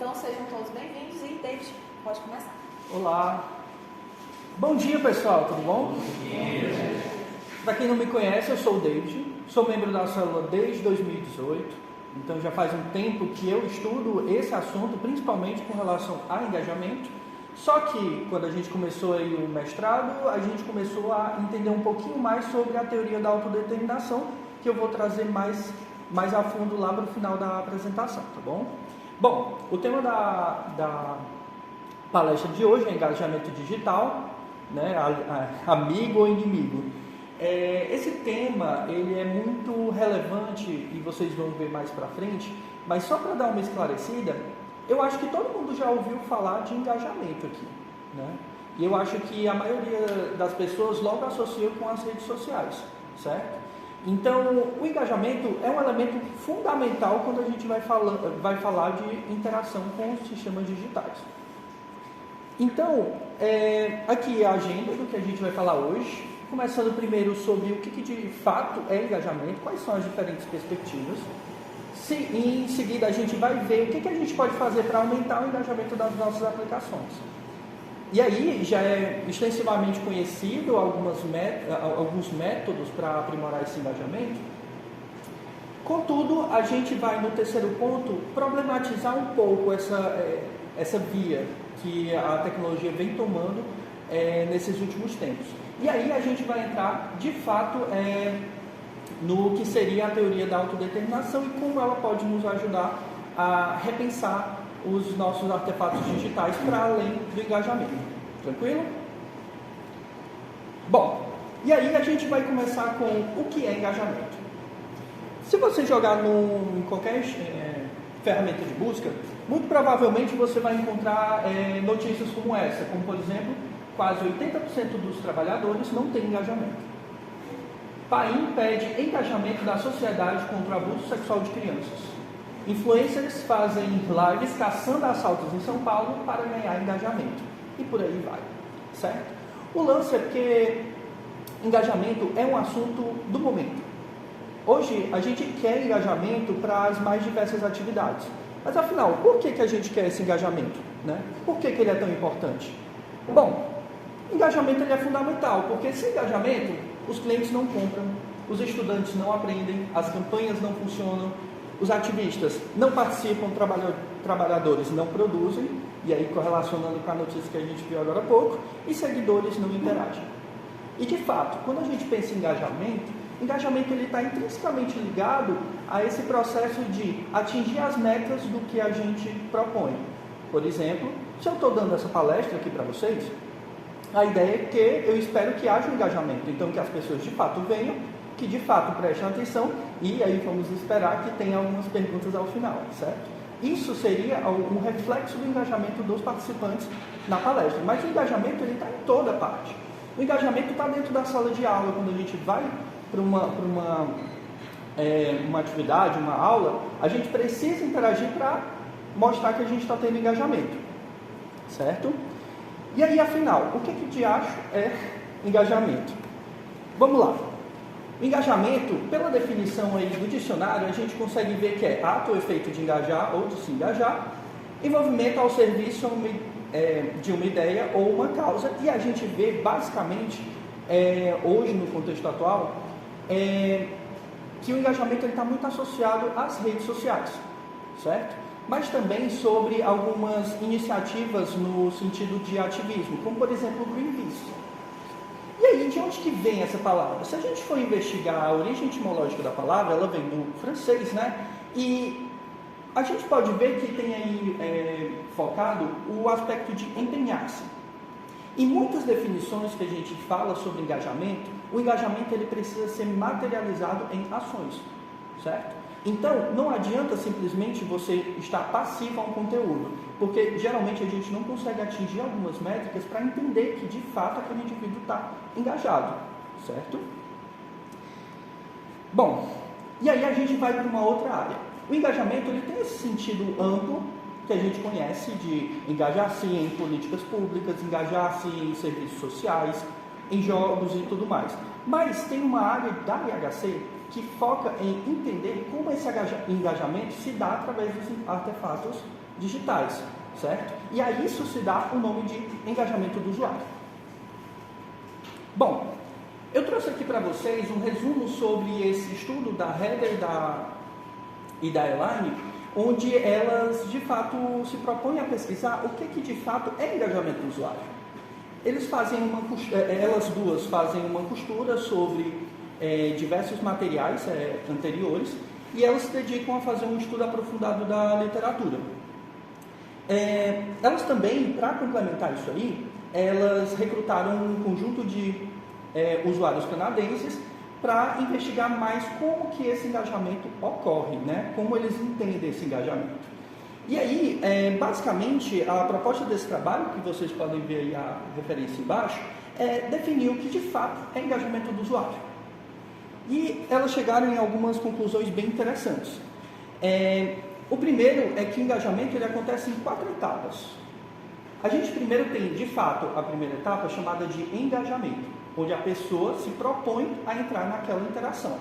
Então sejam todos bem-vindos e David, pode começar. Olá. Bom dia, pessoal, tudo bom? Bom dia. Para quem não me conhece, eu sou o David, sou membro da célula desde 2018, então já faz um tempo que eu estudo esse assunto, principalmente com relação a engajamento. Só que quando a gente começou aí o mestrado, a gente começou a entender um pouquinho mais sobre a teoria da autodeterminação, que eu vou trazer mais a fundo lá no final da apresentação, tá bom? Bom, o tema da palestra de hoje é engajamento digital, né? Amigo ou inimigo. Esse tema ele é muito relevante e vocês vão ver mais para frente, mas só para dar uma esclarecida, eu acho que todo mundo já ouviu falar de engajamento aqui, né? E eu acho que a maioria das pessoas logo associa com as redes sociais, certo? Então, o engajamento é um elemento fundamental quando a gente vai falar de interação com os sistemas digitais. Então, aqui é a agenda do que a gente vai falar hoje, começando primeiro sobre o que de fato é engajamento, quais são as diferentes perspectivas. Em seguida, a gente vai ver o que a gente pode fazer para aumentar o engajamento das nossas aplicações. E aí, já é extensivamente conhecido alguns métodos para aprimorar esse engajamento. Contudo, a gente vai, no terceiro ponto, problematizar um pouco essa via que a tecnologia vem tomando nesses últimos tempos. E aí, a gente vai entrar, de fato, no que seria a teoria da autodeterminação e como ela pode nos ajudar a repensar os nossos artefatos digitais para além do engajamento. Tranquilo? Bom, e aí a gente vai começar com o que é engajamento. Se você jogar em qualquer ferramenta de busca, muito provavelmente você vai encontrar notícias como essa, como por exemplo, quase 80% dos trabalhadores não têm engajamento. PAIN pede engajamento da sociedade contra o abuso sexual de crianças. Influencers fazem lives caçando assaltos em São Paulo para ganhar engajamento. E por aí vai, certo? O lance é porque engajamento é um assunto do momento. Hoje a gente quer engajamento para as mais diversas atividades. Mas afinal, por que a gente quer esse engajamento, né? Por que ele é tão importante? Bom, engajamento ele é fundamental, porque sem engajamento os clientes não compram, os estudantes não aprendem, as campanhas não funcionam, os ativistas não participam, trabalhadores não produzem, e aí correlacionando com a notícia que a gente viu agora há pouco, e seguidores não interagem. E de fato, quando a gente pensa em engajamento ele está intrinsecamente ligado a esse processo de atingir as metas do que a gente propõe. Por exemplo, se eu estou dando essa palestra aqui para vocês, a ideia é que eu espero que haja um engajamento, então que as pessoas de fato venham, que de fato prestem atenção e aí vamos esperar que tenha algumas perguntas ao final, certo? Isso seria um reflexo do engajamento dos participantes na palestra, mas o engajamento ele está em toda parte. O engajamento está dentro da sala de aula, quando a gente vai para uma atividade, uma aula, a gente precisa interagir para mostrar que a gente está tendo engajamento, certo? E aí, afinal, o que de acho é engajamento? Vamos lá. O engajamento, pela definição aí do dicionário, a gente consegue ver que é ato ou efeito de engajar ou de se engajar, envolvimento ao serviço de uma ideia ou uma causa, e a gente vê basicamente, hoje no contexto atual, que o engajamento está muito associado às redes sociais, certo? Mas também sobre algumas iniciativas no sentido de ativismo, como por exemplo o Greenpeace. E aí, de onde que vem essa palavra? Se a gente for investigar a origem etimológica da palavra, ela vem do francês, né? E a gente pode ver que tem aí focado o aspecto de empenhar-se. Em muitas definições que a gente fala sobre engajamento, o engajamento ele precisa ser materializado em ações, certo? Então, não adianta simplesmente você estar passivo a um conteúdo, porque geralmente a gente não consegue atingir algumas métricas para entender que de fato aquele indivíduo está engajado, certo? Bom, e aí a gente vai para uma outra área. O engajamento ele tem esse sentido amplo que a gente conhece de engajar-se em políticas públicas, engajar-se em serviços sociais, em jogos e tudo mais. Mas tem uma área da IHC que foca em entender como esse engajamento se dá através dos artefatos digitais, certo? E a isso se dá o nome de engajamento do usuário. Bom, eu trouxe aqui para vocês um resumo sobre esse estudo da Heather e da Elaine, onde elas de fato se propõem a pesquisar o que de fato é engajamento do usuário. Elas duas fazem uma costura sobre diversos materiais anteriores e elas se dedicam a fazer um estudo aprofundado da literatura. Elas também, para complementar isso aí, elas recrutaram um conjunto de usuários canadenses para investigar mais como que esse engajamento ocorre, né? Como eles entendem esse engajamento. E aí, basicamente, a proposta desse trabalho, que vocês podem ver aí a referência embaixo, é definir o que de fato é engajamento do usuário. E elas chegaram em algumas conclusões bem interessantes. O primeiro é que o engajamento ele acontece em 4 etapas. A gente primeiro tem, de fato, a primeira etapa chamada de engajamento, onde a pessoa se propõe a entrar naquela interação.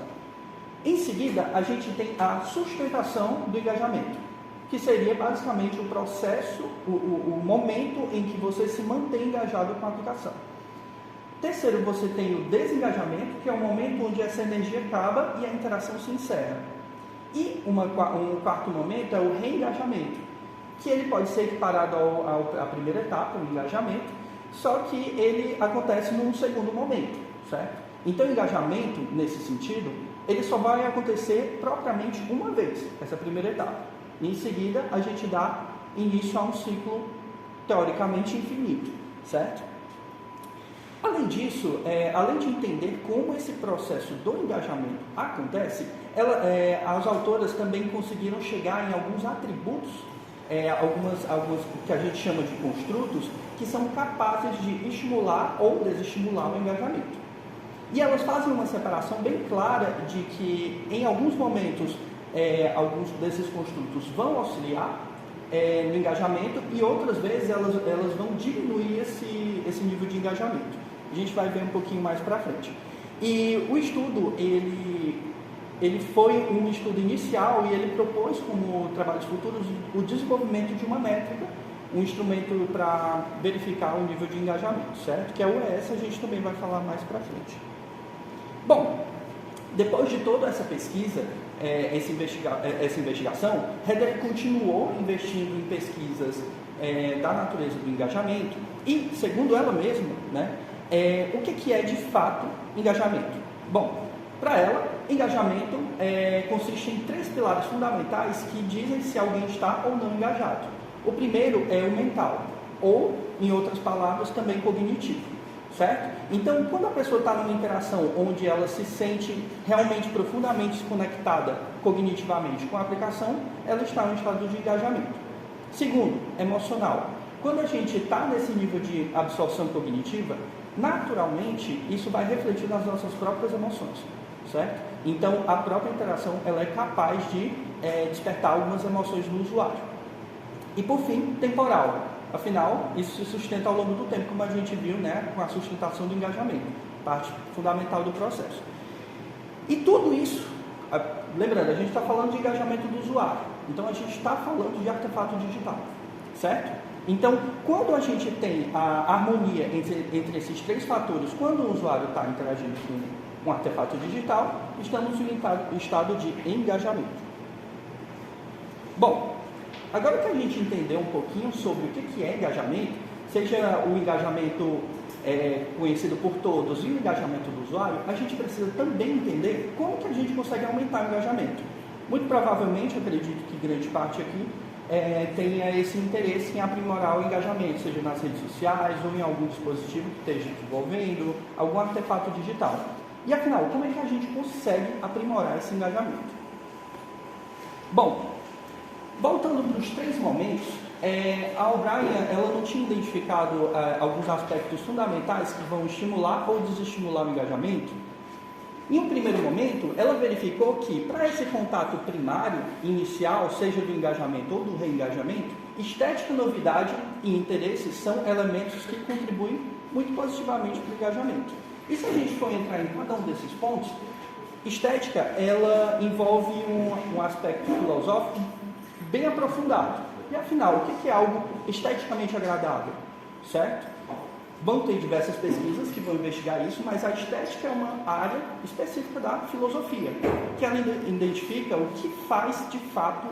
Em seguida, a gente tem a sustentação do engajamento, que seria basicamente o processo, o momento em que você se mantém engajado com a aplicação. Terceiro, você tem o desengajamento, que é o momento onde essa energia acaba e a interação se encerra. E um quarto momento é o reengajamento, que ele pode ser equiparado à primeira etapa, o engajamento, só que ele acontece num segundo momento, certo? Então, o engajamento, nesse sentido, ele só vai acontecer propriamente uma vez, essa primeira etapa. E em seguida, a gente dá início a um ciclo, teoricamente, infinito, certo? Além disso, além de entender como esse processo do engajamento acontece, as autoras também conseguiram chegar em alguns atributos, algumas que a gente chama de construtos, que são capazes de estimular ou desestimular o engajamento. E elas fazem uma separação bem clara de que, em alguns momentos, alguns desses construtos vão auxiliar no engajamento e outras vezes elas vão diminuir esse nível de engajamento. A gente vai ver um pouquinho mais para frente. E o estudo, ele foi um estudo inicial e ele propôs como trabalhos futuros o desenvolvimento de uma métrica, um instrumento para verificar o nível de engajamento, certo? Que é o ES, a gente também vai falar mais para frente. Bom, depois de toda essa pesquisa, essa investigação, Heather continuou investindo em pesquisas da natureza do engajamento e, segundo ela mesma, né, o que é de fato engajamento? Bom, para ela, engajamento consiste em 3 pilares fundamentais que dizem se alguém está ou não engajado. O primeiro é o mental, ou, em outras palavras, também cognitivo, certo? Então, quando a pessoa está numa interação onde ela se sente realmente profundamente conectada cognitivamente com a aplicação, ela está em um estado de engajamento. Segundo, emocional. Quando a gente está nesse nível de absorção cognitiva, naturalmente, isso vai refletir nas nossas próprias emoções, certo? Então, a própria interação ela é capaz de despertar algumas emoções no usuário. E, por fim, temporal. Afinal, isso se sustenta ao longo do tempo, como a gente viu, né, com a sustentação do engajamento, parte fundamental do processo. E tudo isso, lembrando, a gente está falando de engajamento do usuário, então a gente está falando de artefato digital, certo? Então, quando a gente tem a harmonia entre esses 3 fatores, quando o usuário está interagindo com um artefato digital, estamos em estado de engajamento. Bom, agora que a gente entendeu um pouquinho sobre o que é engajamento, seja o engajamento conhecido por todos e o engajamento do usuário, a gente precisa também entender como que a gente consegue aumentar o engajamento. Muito provavelmente, acredito que grande parte aqui tenha esse interesse em aprimorar o engajamento, seja nas redes sociais ou em algum dispositivo que esteja desenvolvendo, algum artefato digital. E afinal, como é que a gente consegue aprimorar esse engajamento? Bom, voltando para os 3 momentos, a O'Brien ela não tinha identificado alguns aspectos fundamentais que vão estimular ou desestimular o engajamento. Em um primeiro momento, ela verificou que para esse contato primário, inicial, seja do engajamento ou do reengajamento, estética, novidade e interesse são elementos que contribuem muito positivamente para o engajamento. E se a gente for entrar em cada um desses pontos, estética ela envolve um aspecto filosófico bem aprofundado, E afinal, o que é algo esteticamente agradável? Certo? Vão ter diversas pesquisas que vão investigar isso, mas a estética é uma área específica da filosofia, que ela identifica o que faz de fato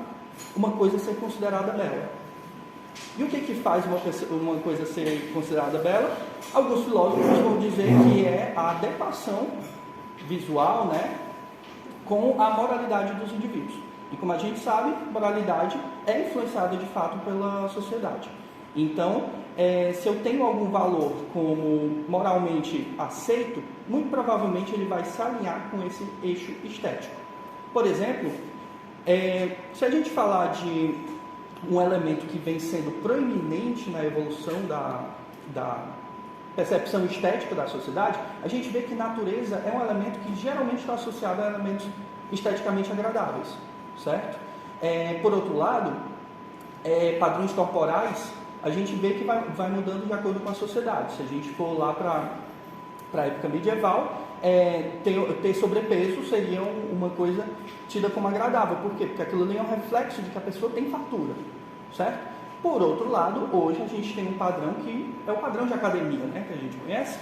uma coisa ser considerada bela. E o que faz uma coisa ser considerada bela? Alguns filósofos vão dizer que é a adequação visual, né, com a moralidade dos indivíduos. E como a gente sabe, moralidade é influenciada de fato pela sociedade. Então, se eu tenho algum valor como moralmente aceito, muito provavelmente ele vai se alinhar com esse eixo estético. Por exemplo, se a gente falar de um elemento que vem sendo proeminente na evolução da percepção estética da sociedade, a gente vê que natureza é um elemento que geralmente está associado a elementos esteticamente agradáveis, certo? Por outro lado, padrões corporais, a gente vê que vai mudando de acordo com a sociedade. Se a gente for lá para a época medieval, ter sobrepeso seria uma coisa tida como agradável. Por quê? Porque aquilo ali é um reflexo de que a pessoa tem fartura, certo? Por outro lado, hoje a gente tem um padrão que é o padrão de academia, né, que a gente conhece.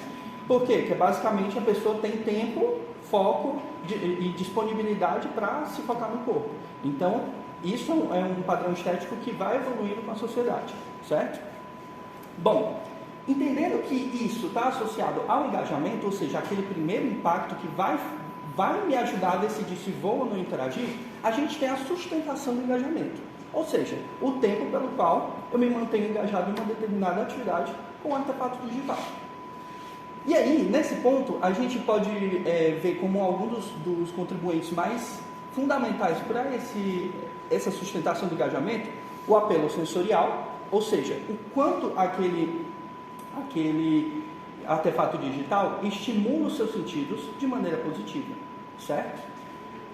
Por quê? Porque basicamente a pessoa tem tempo, foco e disponibilidade para se focar no corpo. Então, isso é um padrão estético que vai evoluindo com a sociedade, certo? Bom, entendendo que isso está associado ao engajamento, ou seja, aquele primeiro impacto que vai me ajudar a decidir se vou ou não interagir, a gente tem a sustentação do engajamento. Ou seja, o tempo pelo qual eu me mantenho engajado em uma determinada atividade com o artefato digital. E aí, nesse ponto, a gente pode ver como algum dos contribuintes mais fundamentais para essa sustentação do engajamento, o apelo sensorial, ou seja, o quanto aquele artefato digital estimula os seus sentidos de maneira positiva, certo?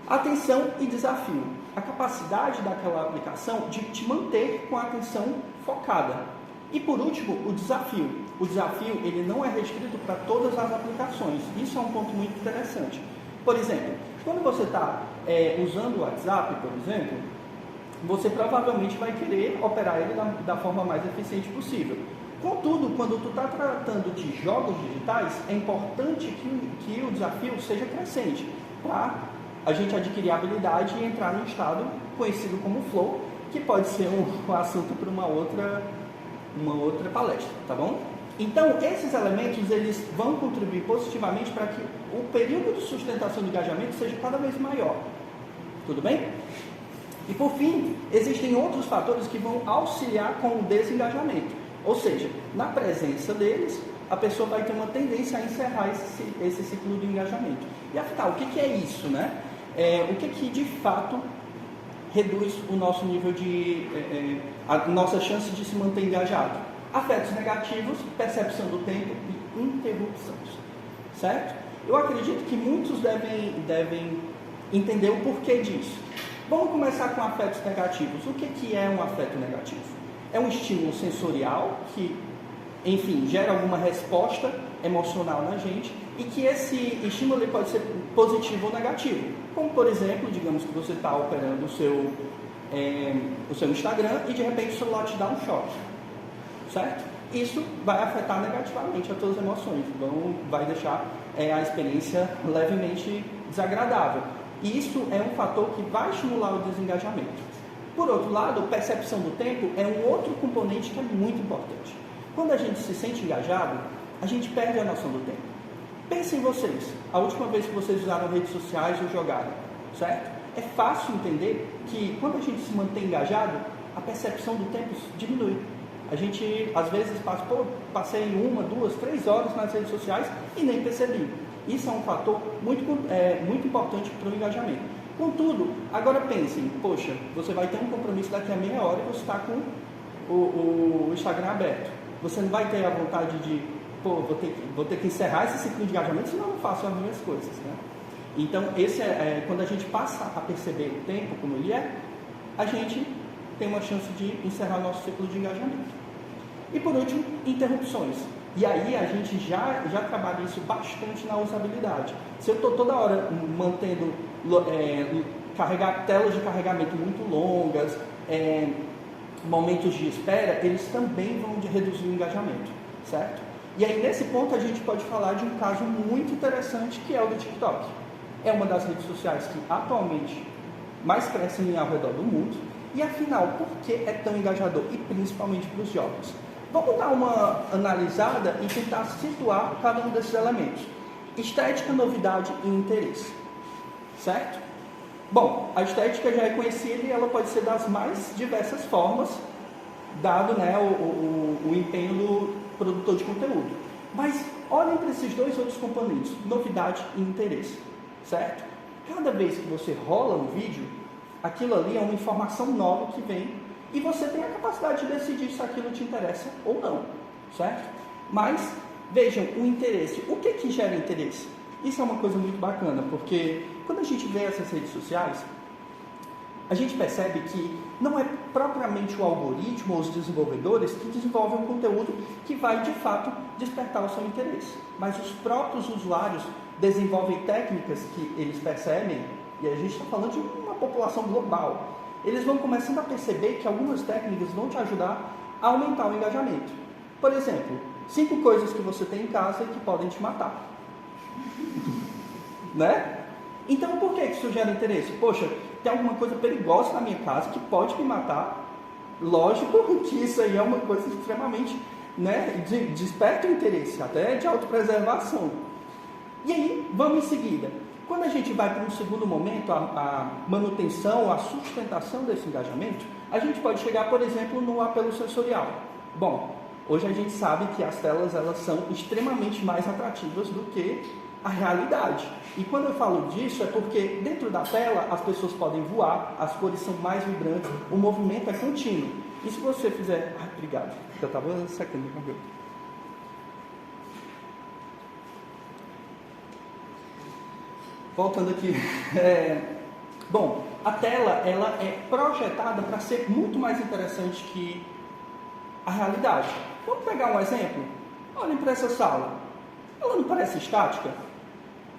Atenção e desafio. A capacidade daquela aplicação de te manter com a atenção focada. E por último, o desafio. O desafio, ele não é restrito para todas as aplicações. Isso é um ponto muito interessante. Por exemplo, quando você está usando o WhatsApp, por exemplo, você provavelmente vai querer operar ele da forma mais eficiente possível. Contudo, quando tu está tratando de jogos digitais, é importante que o desafio seja crescente, para a gente adquirir a habilidade e entrar no estado conhecido como flow, que pode ser um assunto para uma outra palestra, tá bom? Então, esses elementos, eles vão contribuir positivamente para que o período de sustentação do engajamento seja cada vez maior. Tudo bem? E por fim, existem outros fatores que vão auxiliar com o desengajamento. Ou seja, na presença deles, a pessoa vai ter uma tendência a encerrar esse ciclo de engajamento. E afinal, o que é isso, né? O que de fato reduz o nosso nível a nossa chance de se manter engajado? Afetos negativos, percepção do tempo e interrupções, certo? Eu acredito que muitos devem entender o porquê disso. Vamos começar com afetos negativos. O que é um afeto negativo? É um estímulo sensorial que, enfim, gera alguma resposta emocional na gente e que esse estímulo pode ser positivo ou negativo. Como, por exemplo, digamos que você está operando o seu Instagram e de repente o celular te dá um choque, certo? Isso vai afetar negativamente as suas emoções, vai deixar a experiência levemente desagradável. E isso é um fator que vai estimular o desengajamento. Por outro lado, percepção do tempo é um outro componente que é muito importante. Quando a gente se sente engajado, a gente perde a noção do tempo. Pensem em vocês, a última vez que vocês usaram redes sociais ou jogaram, certo? É fácil entender que quando a gente se mantém engajado, a percepção do tempo diminui. A gente, às vezes, passei 1, 2, 3 horas nas redes sociais e nem percebi. Isso é um fator muito importante para o engajamento. Contudo, agora pensem, poxa, você vai ter um compromisso daqui a meia hora e você está com o Instagram aberto. Você não vai ter a vontade de, vou ter que encerrar esse ciclo de engajamento, senão eu não faço as minhas coisas, né? Então, quando a gente passa a perceber o tempo como ele é, a gente tem uma chance de encerrar o nosso ciclo de engajamento. E por último, interrupções. E aí a gente já trabalha isso bastante na usabilidade. Se eu estou toda hora mantendo telas de carregamento muito longas, momentos de espera, eles também vão reduzir o engajamento, certo? E aí, nesse ponto, a gente pode falar de um caso muito interessante, que é o do TikTok. É uma das redes sociais que atualmente mais crescem ao redor do mundo. E afinal, por que é tão engajador? E principalmente para os jovens. Vamos dar uma analisada e tentar situar cada um desses elementos. Estética, novidade e interesse. Certo? Bom, a estética já é conhecida e ela pode ser das mais diversas formas, dado, né, o empenho do produtor de conteúdo. Mas olhem para esses dois outros componentes, novidade e interesse. Certo? Cada vez que você rola um vídeo, aquilo ali é uma informação nova que vem e você tem a capacidade de decidir se aquilo te interessa ou não, certo? Mas, vejam, o interesse. O que gera interesse? Isso é uma coisa muito bacana, porque quando a gente vê essas redes sociais, a gente percebe que não é propriamente o algoritmo ou os desenvolvedores que desenvolvem um conteúdo que vai, de fato, despertar o seu interesse. Mas os próprios usuários desenvolvem técnicas que eles percebem, e a gente está falando de uma população global. Eles vão começando a perceber que algumas técnicas vão te ajudar a aumentar o engajamento. Por exemplo, 5 coisas que você tem em casa e que podem te matar. Né? Então, por que isso gera interesse? Poxa, tem alguma coisa perigosa na minha casa que pode me matar. Lógico que isso aí é uma coisa extremamente, né, desperta o interesse, até de autopreservação. E aí, vamos em seguida. Quando a gente vai para um segundo momento, a manutenção, a sustentação desse engajamento, a gente pode chegar, por exemplo, no apelo sensorial. Bom, hoje a gente sabe que as telas elas são extremamente mais atrativas do que a realidade. E quando eu falo disso é porque dentro da tela as pessoas podem voar, as cores são mais vibrantes, o movimento é contínuo. E se você fizer... Ah, obrigado, eu estava secando o cabelo. Voltando aqui, bom, a tela ela é projetada para ser muito mais interessante que a realidade. Vamos pegar um exemplo? Olhem para essa sala. Ela não parece estática,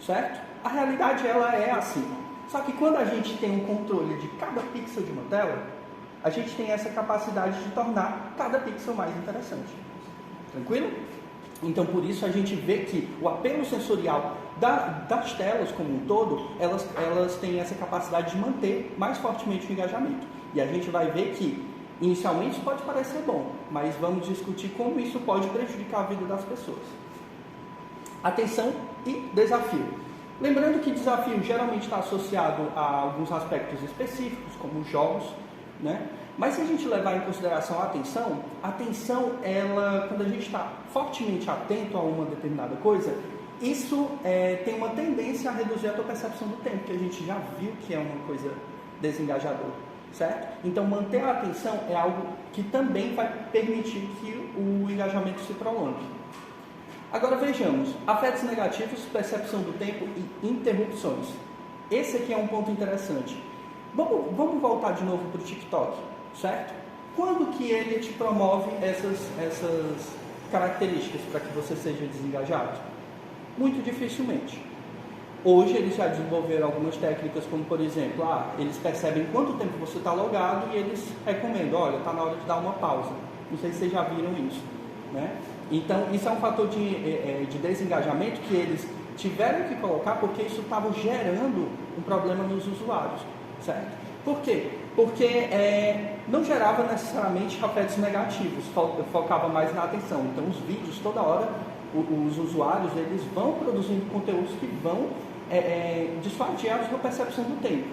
certo? A realidade ela é assim. Só que quando a gente tem um controle de cada pixel de uma tela, a gente tem essa capacidade de tornar cada pixel mais interessante. Tranquilo? Então, por isso, a gente vê que o apelo sensorial das telas como um todo, elas têm essa capacidade de manter mais fortemente o engajamento. E a gente vai ver que, inicialmente, isso pode parecer bom, mas vamos discutir como isso pode prejudicar a vida das pessoas. Atenção e desafio. Lembrando que desafio geralmente está associado a alguns aspectos específicos, como jogos, né? Mas se a gente levar em consideração a atenção, ela, quando a gente está fortemente atento a uma determinada coisa, isso tem uma tendência a reduzir a tua percepção do tempo, que a gente já viu que é uma coisa desengajadora, certo? Então, manter a atenção é algo que também vai permitir que o engajamento se prolongue. Agora vejamos, afetos negativos, percepção do tempo e interrupções. Esse aqui é um ponto interessante. Vamos voltar de novo para o TikTok, certo? Quando que ele te promove essas características para que você seja desengajado? Muito dificilmente. Hoje eles já desenvolveram algumas técnicas, como por exemplo, eles percebem quanto tempo você está logado e eles recomendam, olha, está na hora de dar uma pausa. Não sei se vocês já viram isso, né? Então, isso é um fator de desengajamento que eles tiveram que colocar porque isso estava gerando um problema nos usuários, certo? Por quê? Porque não gerava necessariamente afetos negativos, focava mais na atenção. Então, os vídeos, toda hora, os usuários, eles vão produzindo conteúdos que vão desfadiar a sua percepção do tempo.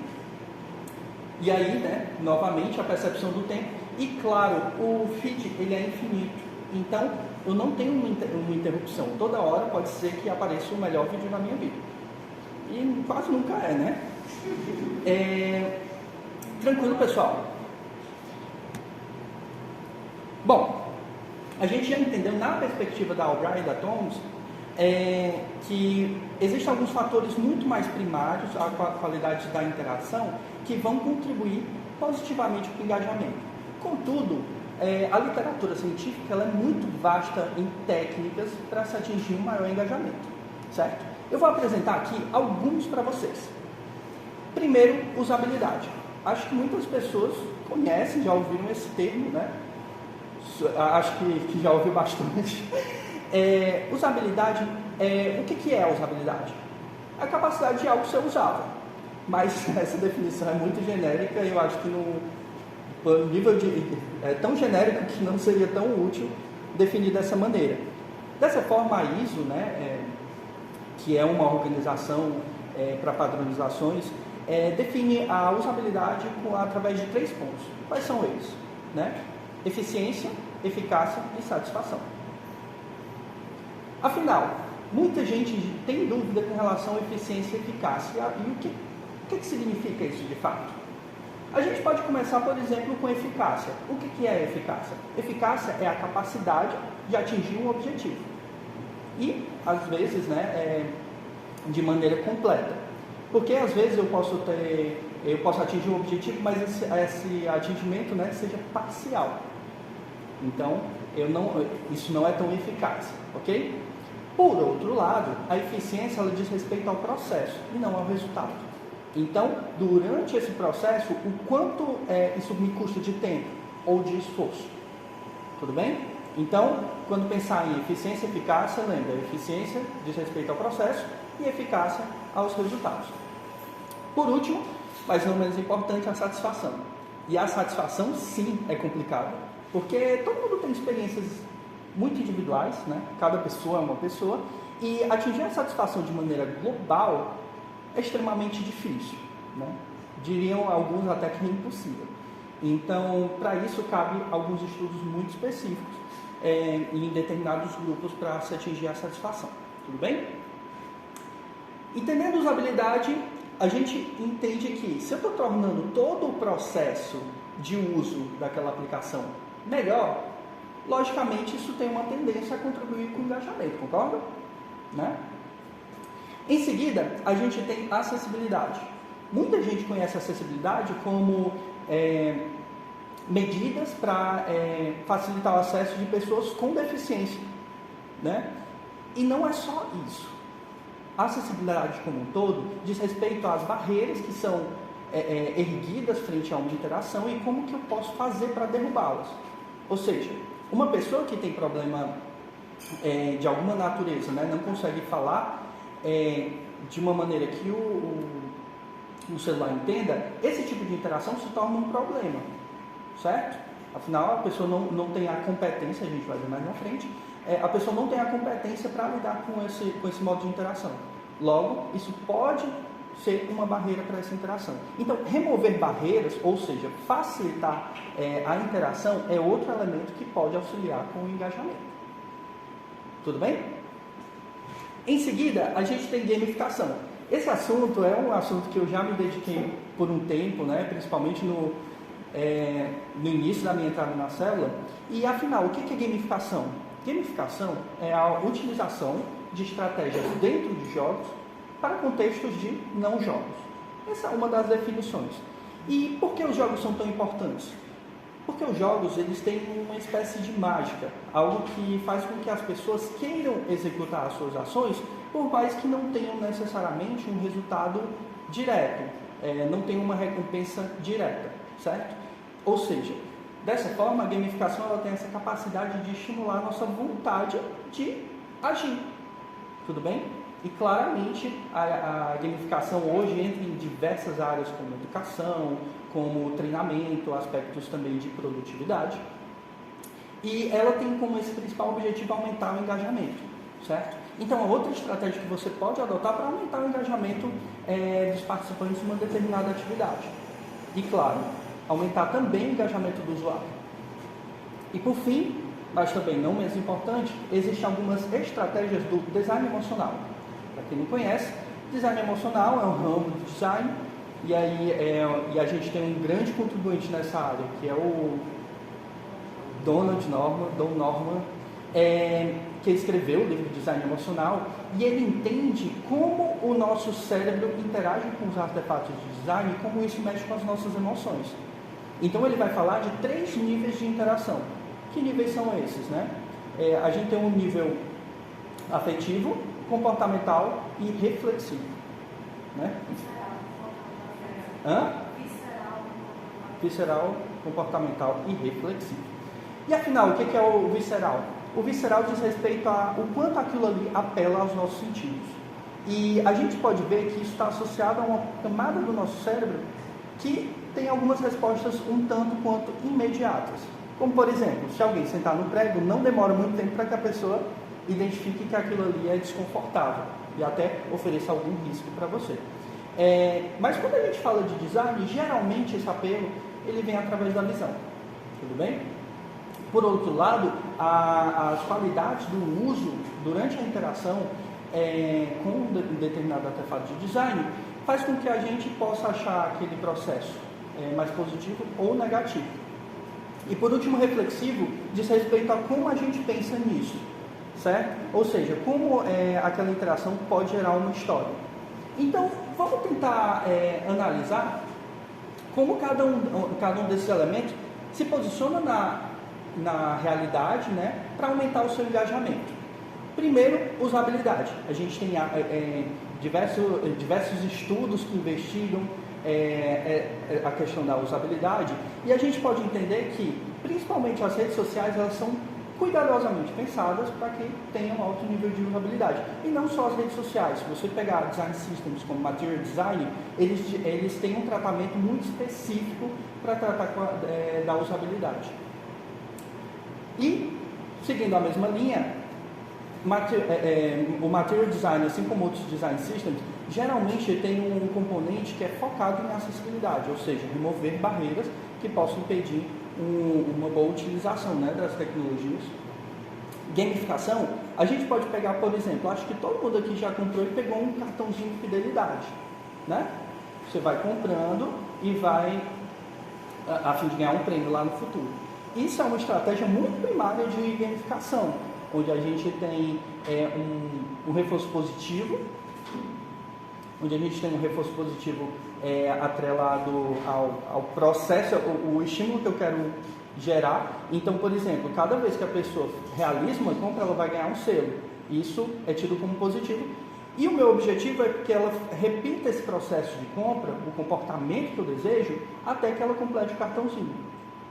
E aí, né, novamente, a percepção do tempo. E, claro, o feed, ele é infinito. Então, eu não tenho uma interrupção. Toda hora pode ser que apareça o melhor vídeo da minha vida. E quase nunca é, né? Tranquilo, pessoal? Bom, a gente já entendeu na perspectiva da O'Brien e da Thoms que existem alguns fatores muito mais primários, a qualidade da interação, que vão contribuir positivamente para o engajamento. Contudo, a literatura científica ela é muito vasta em técnicas para se atingir um maior engajamento, certo? Eu vou apresentar aqui alguns para vocês. Primeiro, usabilidade. acho que muitas pessoas conhecem, já ouviram esse termo, né? Acho que já ouviu bastante. Usabilidade, o que é usabilidade? A capacidade de algo ser usável. Mas essa definição é muito genérica e eu acho que no nível é tão genérico que não seria tão útil definir dessa maneira. Dessa forma, a ISO, né, que é uma organização para padronizações, define a usabilidade através de 3 pontos. Quais são eles? Né? Eficiência, eficácia e satisfação. Afinal, muita gente tem dúvida com relação à eficiência e eficácia. E o que significa isso de fato? A gente pode começar, por exemplo, com eficácia. O que é eficácia? Eficácia é a capacidade de atingir um objetivo. E, às vezes, né, de maneira completa. Porque, às vezes, eu posso atingir um objetivo, mas esse atingimento, né, seja parcial. Então, isso não é tão eficaz, ok? Por outro lado, a eficiência ela diz respeito ao processo e não ao resultado. Então, durante esse processo, o quanto isso me custa de tempo ou de esforço. Tudo bem? Então, quando pensar em eficiência e eficácia, lembra, eficiência diz respeito ao processo e eficácia aos resultados. Por último, mas não menos importante, a satisfação. E a satisfação, sim, é complicada, porque todo mundo tem experiências muito individuais, né? Cada pessoa é uma pessoa, e atingir a satisfação de maneira global é extremamente difícil, né? Diriam alguns até que é impossível. Então, para isso, cabe alguns estudos muito específicos em determinados grupos para se atingir a satisfação. Tudo bem? Entendendo usabilidade, a gente entende que se eu estou tornando todo o processo de uso daquela aplicação melhor, logicamente isso tem uma tendência a contribuir com o engajamento, concorda? Né? Em seguida, a gente tem acessibilidade. Muita gente conhece a acessibilidade como medidas para facilitar o acesso de pessoas com deficiência, né? E não é só isso. A acessibilidade como um todo diz respeito às barreiras que são erguidas frente a uma interação e como que eu posso fazer para derrubá-las. Ou seja, uma pessoa que tem problema de alguma natureza, né, não consegue falar de uma maneira que o celular entenda, esse tipo de interação se torna um problema, certo? Afinal, a pessoa não tem a competência, a gente vai ver mais na frente, a pessoa não tem a competência para lidar com esse modo de interação. Logo, isso pode ser uma barreira para essa interação. Então, remover barreiras, ou seja, facilitar a interação, é outro elemento que pode auxiliar com o engajamento. Tudo bem? Em seguida, a gente tem gamificação. Esse assunto é um assunto que eu já me dediquei por um tempo, né, principalmente no início da minha entrada na célula. E, afinal, o que é gamificação? Gamificação é a utilização de estratégias dentro de jogos para contextos de não jogos. Essa é uma das definições. E por que os jogos são tão importantes? Porque os jogos eles têm uma espécie de mágica, algo que faz com que as pessoas queiram executar as suas ações, por mais que não tenham necessariamente um resultado direto, não tenham uma recompensa direta, certo? Ou seja, dessa forma, a gamificação ela tem essa capacidade de estimular a nossa vontade de agir. Tudo bem? E claramente a gamificação hoje entra em diversas áreas como educação, como treinamento, aspectos também de produtividade. E ela tem como esse principal objetivo aumentar o engajamento, certo? Então, é outra estratégia que você pode adotar para aumentar o engajamento dos participantes em uma determinada atividade. E, claro, aumentar também o engajamento do usuário. E, por fim, mas também não menos importante, existem algumas estratégias do design emocional. Para quem não conhece, design emocional é um ramo do design, e aí a gente tem um grande contribuinte nessa área, que é o Don Norman, que escreveu o livro Design Emocional, e ele entende como o nosso cérebro interage com os artefatos de design e como isso mexe com as nossas emoções. Então ele vai falar de 3 níveis de interação. Que níveis são esses, né? A gente tem um nível afetivo, comportamental e reflexivo, né? visceral, comportamental e reflexivo. E afinal, o que é o visceral? O visceral diz respeito a o quanto aquilo ali apela aos nossos sentidos. E a gente pode ver que isso está associado a uma camada do nosso cérebro que tem algumas respostas um tanto quanto imediatas. Como, por exemplo, se alguém sentar no prego, não demora muito tempo para que a pessoa identifique que aquilo ali é desconfortável e até ofereça algum risco para você. Mas quando a gente fala de design, geralmente esse apelo ele vem através da visão. Tudo bem? Por outro lado, as qualidades do uso durante a interação com um determinado artefato de design faz com que a gente possa achar aquele processo mais positivo ou negativo. E por último, reflexivo diz respeito a como a gente pensa nisso, certo? Ou seja, como aquela interação pode gerar uma história. Então, vamos tentar analisar como cada um desses elementos se posiciona na realidade, né, para aumentar o seu engajamento. Primeiro, usabilidade. A gente tem diversos estudos que investigam a questão da usabilidade e a gente pode entender que, principalmente as redes sociais, elas são cuidadosamente pensadas para que tenham alto nível de usabilidade. E não só as redes sociais. Se você pegar design systems como Material Design, eles têm um tratamento muito específico para tratar da usabilidade. E, seguindo a mesma linha, o Material Design, assim como outros Design Systems, geralmente tem um componente que é focado em acessibilidade, ou seja, remover barreiras que possam impedir uma boa utilização, né, das tecnologias. Gamificação, a gente pode pegar, por exemplo, acho que todo mundo aqui já comprou e pegou um cartãozinho de fidelidade, né? Você vai comprando e vai a fim de ganhar um prêmio lá no futuro. Isso é uma estratégia muito primária de gamificação, onde a gente tem um reforço positivo, atrelado ao processo, o estímulo que eu quero gerar. Então, por exemplo, cada vez que a pessoa realiza uma compra, ela vai ganhar um selo. Isso é tido como positivo. E o meu objetivo é que ela repita esse processo de compra, o comportamento que eu desejo, até que ela complete o cartãozinho.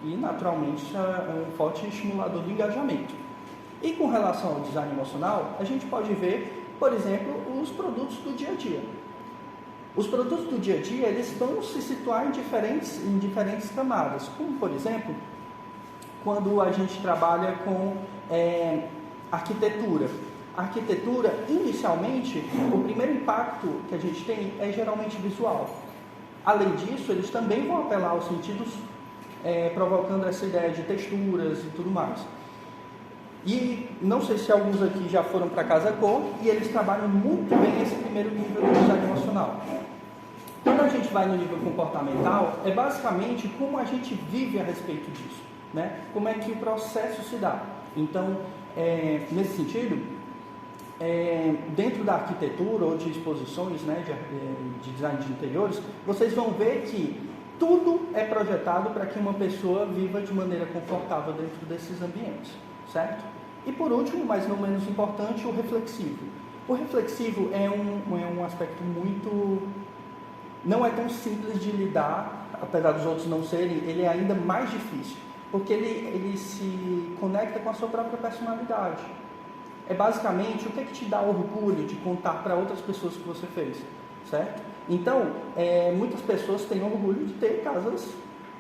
E, naturalmente, isso é um forte estimulador de engajamento. E com relação ao design emocional, a gente pode ver, por exemplo, os produtos do dia a dia. Os produtos do dia a dia, eles vão se situar em diferentes camadas, como, por exemplo, quando a gente trabalha com arquitetura. A arquitetura, inicialmente, o primeiro impacto que a gente tem é geralmente visual. Além disso, eles também vão apelar aos sentidos, provocando essa ideia de texturas e tudo mais. E não sei se alguns aqui já foram para Casa Cor, e eles trabalham muito bem esse primeiro nível do design emocional. Quando a gente vai no nível comportamental, é basicamente como a gente vive a respeito disso, né? Como é que o processo se dá. Então, nesse sentido, dentro da arquitetura ou de exposições, né, de design de interiores, vocês vão ver que tudo é projetado para que uma pessoa viva de maneira confortável dentro desses ambientes, certo? E por último, mas não menos importante, o reflexivo. O reflexivo é um aspecto não é tão simples de lidar, apesar dos outros não serem, ele é ainda mais difícil, porque ele se conecta com a sua própria personalidade. É basicamente o que te dá orgulho de contar para outras pessoas que você fez, certo? Então, muitas pessoas têm orgulho de ter casas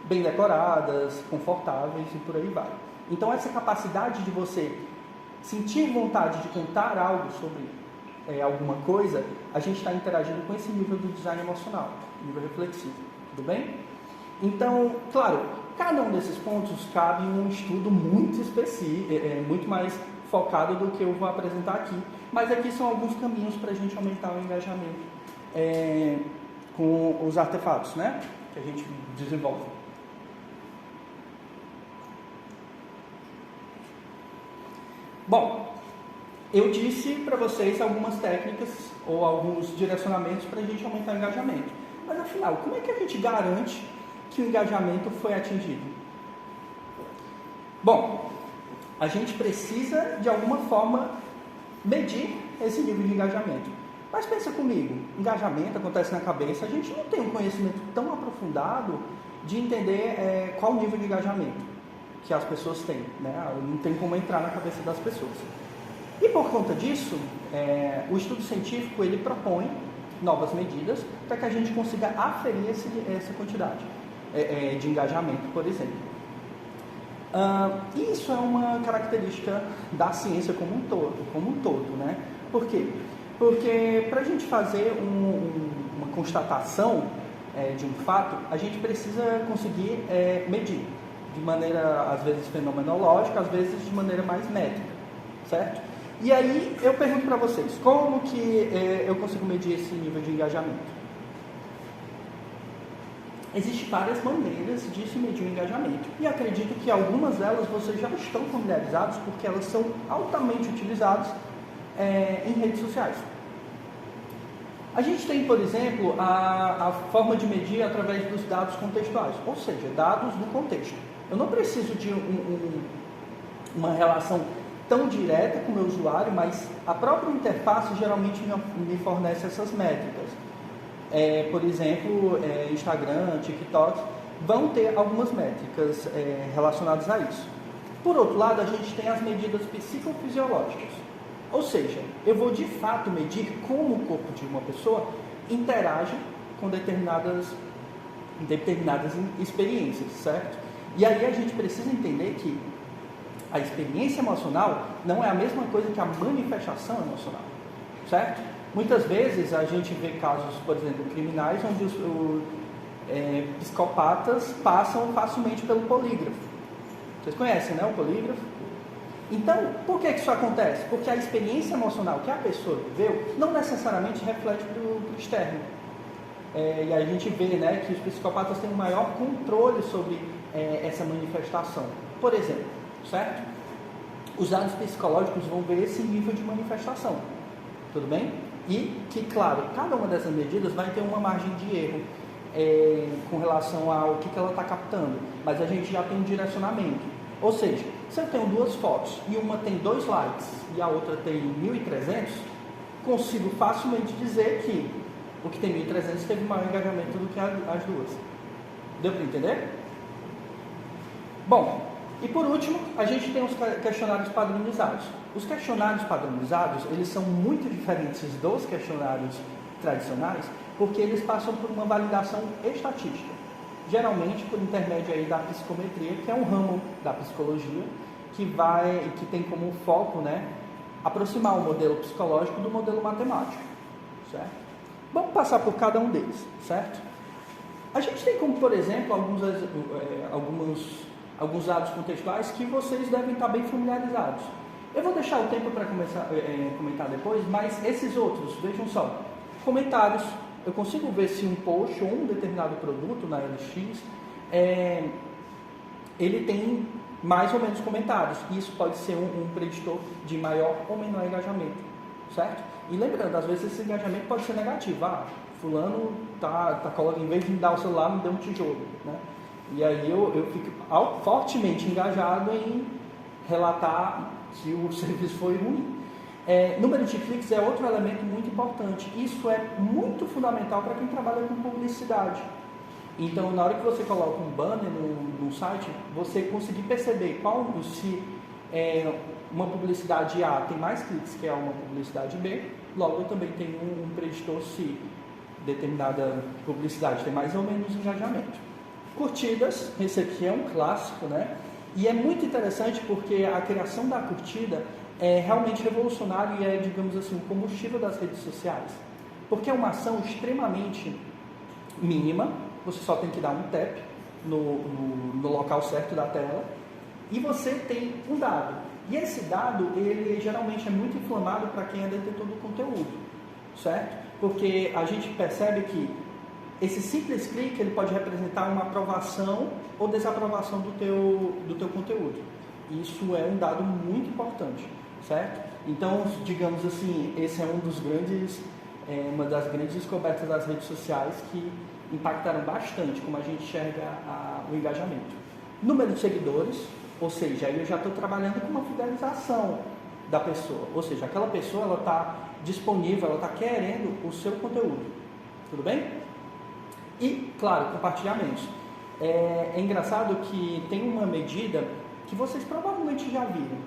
bem decoradas, confortáveis e por aí vai. Então, essa capacidade de você sentir vontade de contar algo sobre alguma coisa, a gente está interagindo com esse nível do design emocional, nível reflexivo, tudo bem? Então, claro, cada um desses pontos cabe em um estudo muito específico, muito mais focado do que eu vou apresentar aqui, mas aqui são alguns caminhos para a gente aumentar o engajamento com os artefatos, né, que a gente desenvolve. Bom, eu disse para vocês algumas técnicas ou alguns direcionamentos para a gente aumentar o engajamento. Mas afinal, como é que a gente garante que o engajamento foi atingido? Bom, a gente precisa de alguma forma medir esse nível de engajamento. Mas pensa comigo, engajamento acontece na cabeça, a gente não tem um conhecimento tão aprofundado de entender qual o nível de engajamento que as pessoas têm, né? Não tem como entrar na cabeça das pessoas. E por conta disso, o estudo científico ele propõe novas medidas para que a gente consiga aferir essa quantidade de engajamento, por exemplo. Isso é uma característica da ciência como um todo, né? Por quê? Porque para a gente fazer uma constatação de um fato, a gente precisa conseguir medir de maneira, às vezes, fenomenológica, às vezes de maneira mais métrica, certo? E aí eu pergunto para vocês, como que eu consigo medir esse nível de engajamento? Existem várias maneiras de se medir o engajamento, e acredito que algumas delas vocês já estão familiarizados, porque elas são altamente utilizadas em redes sociais. A gente tem, por exemplo, a forma de medir através dos dados contextuais, ou seja, dados do contexto. Eu não preciso de uma relação tão direta com o meu usuário, mas a própria interface geralmente me fornece essas métricas. Por exemplo, Instagram, TikTok, vão ter algumas métricas relacionadas a isso. Por outro lado, a gente tem as medidas psicofisiológicas. Ou seja, eu vou de fato medir como o corpo de uma pessoa interage com determinadas experiências, certo? E aí a gente precisa entender que a experiência emocional não é a mesma coisa que a manifestação emocional, certo? Muitas vezes a gente vê casos, por exemplo, criminais, onde os psicopatas passam facilmente pelo polígrafo. Vocês conhecem, né, o polígrafo? Então, por que isso acontece? Porque a experiência emocional que a pessoa viveu não necessariamente reflete para o externo. E a gente vê, né, que os psicopatas têm um maior controle sobre essa manifestação. Por exemplo, certo? Os dados psicológicos vão ver esse nível de manifestação. Tudo bem? E que, claro, cada uma dessas medidas vai ter uma margem de erro com relação ao que ela está captando. Mas a gente já tem um direcionamento. Ou seja, se eu tenho duas fotos e uma tem 2 likes e a outra tem 1.300, consigo facilmente dizer que o que tem 1.300 teve maior engajamento do que as duas. Deu para entender? Bom, e por último, a gente tem os questionários padronizados. Os questionários padronizados, eles são muito diferentes dos questionários tradicionais, porque eles passam por uma validação estatística. Geralmente por intermédio aí da psicometria, que é um ramo da psicologia, que tem como foco, né, aproximar o modelo psicológico do modelo matemático, certo? Vamos passar por cada um deles, certo? A gente tem como, por exemplo, alguns dados contextuais que vocês devem estar bem familiarizados. Eu vou deixar o tempo para comentar depois, mas esses outros, vejam só, comentários. Eu consigo ver se um post ou um determinado produto na LX, ele tem mais ou menos comentários. Isso pode ser um preditor de maior ou menor engajamento, certo? E lembrando, às vezes esse engajamento pode ser negativo. Fulano em vez de me dar o celular, me deu um tijolo, né? E aí eu fico fortemente engajado em relatar que o serviço foi ruim. Número de cliques é outro elemento muito importante. Isso é muito fundamental para quem trabalha com publicidade. Então, na hora que você coloca um banner no site, você conseguir perceber se uma publicidade A tem mais cliques que uma publicidade B, logo também tem um preditor se determinada publicidade tem mais ou menos engajamento. Curtidas, esse aqui é um clássico, né? E é muito interessante porque a criação da curtida é realmente revolucionário e digamos assim, o combustível das redes sociais. Porque é uma ação extremamente mínima, você só tem que dar um tap no local certo da tela e você tem um dado. E esse dado, ele geralmente é muito inflamado para quem é detetor do conteúdo, certo? Porque a gente percebe que esse simples clique, ele pode representar uma aprovação ou desaprovação do teu conteúdo. Isso é um dado muito importante, certo? Então, digamos assim, esse é uma das grandes descobertas das redes sociais que impactaram bastante como a gente enxerga o engajamento. Número de seguidores, ou seja, aí eu já estou trabalhando com uma fidelização da pessoa, ou seja, aquela pessoa ela está disponível, ela está querendo o seu conteúdo, tudo bem? E, claro, compartilhamentos. É engraçado que tem uma medida que vocês provavelmente já viram.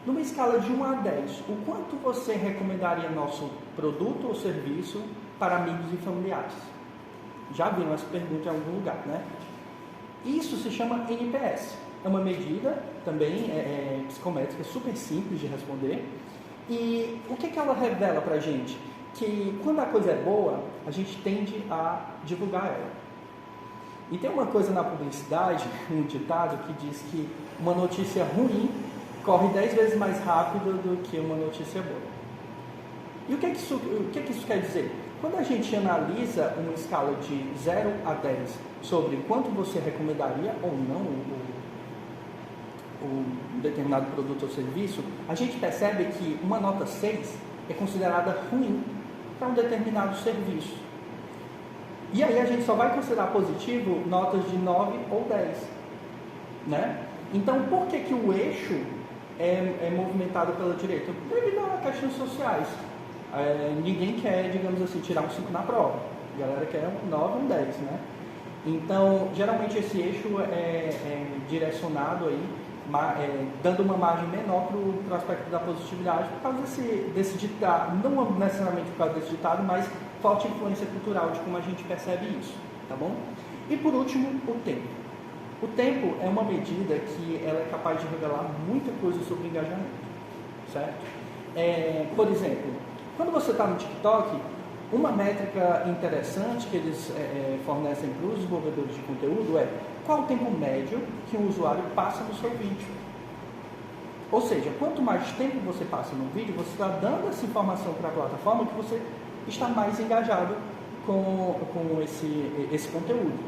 Numa escala de 1 a 10, o quanto você recomendaria nosso produto ou serviço para amigos e familiares? Já viram essa pergunta em algum lugar, né? Isso se chama NPS. É uma medida também psicométrica super simples de responder. E o que ela revela para a gente? Que quando a coisa é boa, a gente tende a divulgar ela. E tem uma coisa na publicidade, um ditado que diz que uma notícia ruim corre 10 vezes mais rápido do que uma notícia boa. E o que isso quer dizer? Quando a gente analisa uma escala de 0 a 10 sobre quanto você recomendaria ou não um determinado produto ou serviço, a gente percebe que uma nota 6 é considerada ruim para um determinado serviço. E aí a gente só vai considerar positivo notas de 9 ou 10. Né? Então, por que o eixo é movimentado pela direita? Devido a questões sociais. Ninguém quer, digamos assim, tirar um 5 na prova. A galera quer um 9 ou um 10, né? Então, geralmente esse eixo é direcionado aí, dando uma margem menor para o aspecto da positividade por causa desse ditado, não necessariamente por causa desse ditado, mas forte influência cultural de como a gente percebe isso, tá bom? E por último, o tempo. O tempo é uma medida que ela é capaz de revelar muita coisa sobre engajamento, certo? Por exemplo, quando você está no TikTok, uma métrica interessante que eles fornecem para os desenvolvedores de conteúdo é qual o tempo médio que um usuário passa no seu vídeo. Ou seja, quanto mais tempo você passa no vídeo, você está dando essa informação para a plataforma que você está mais engajado com esse conteúdo.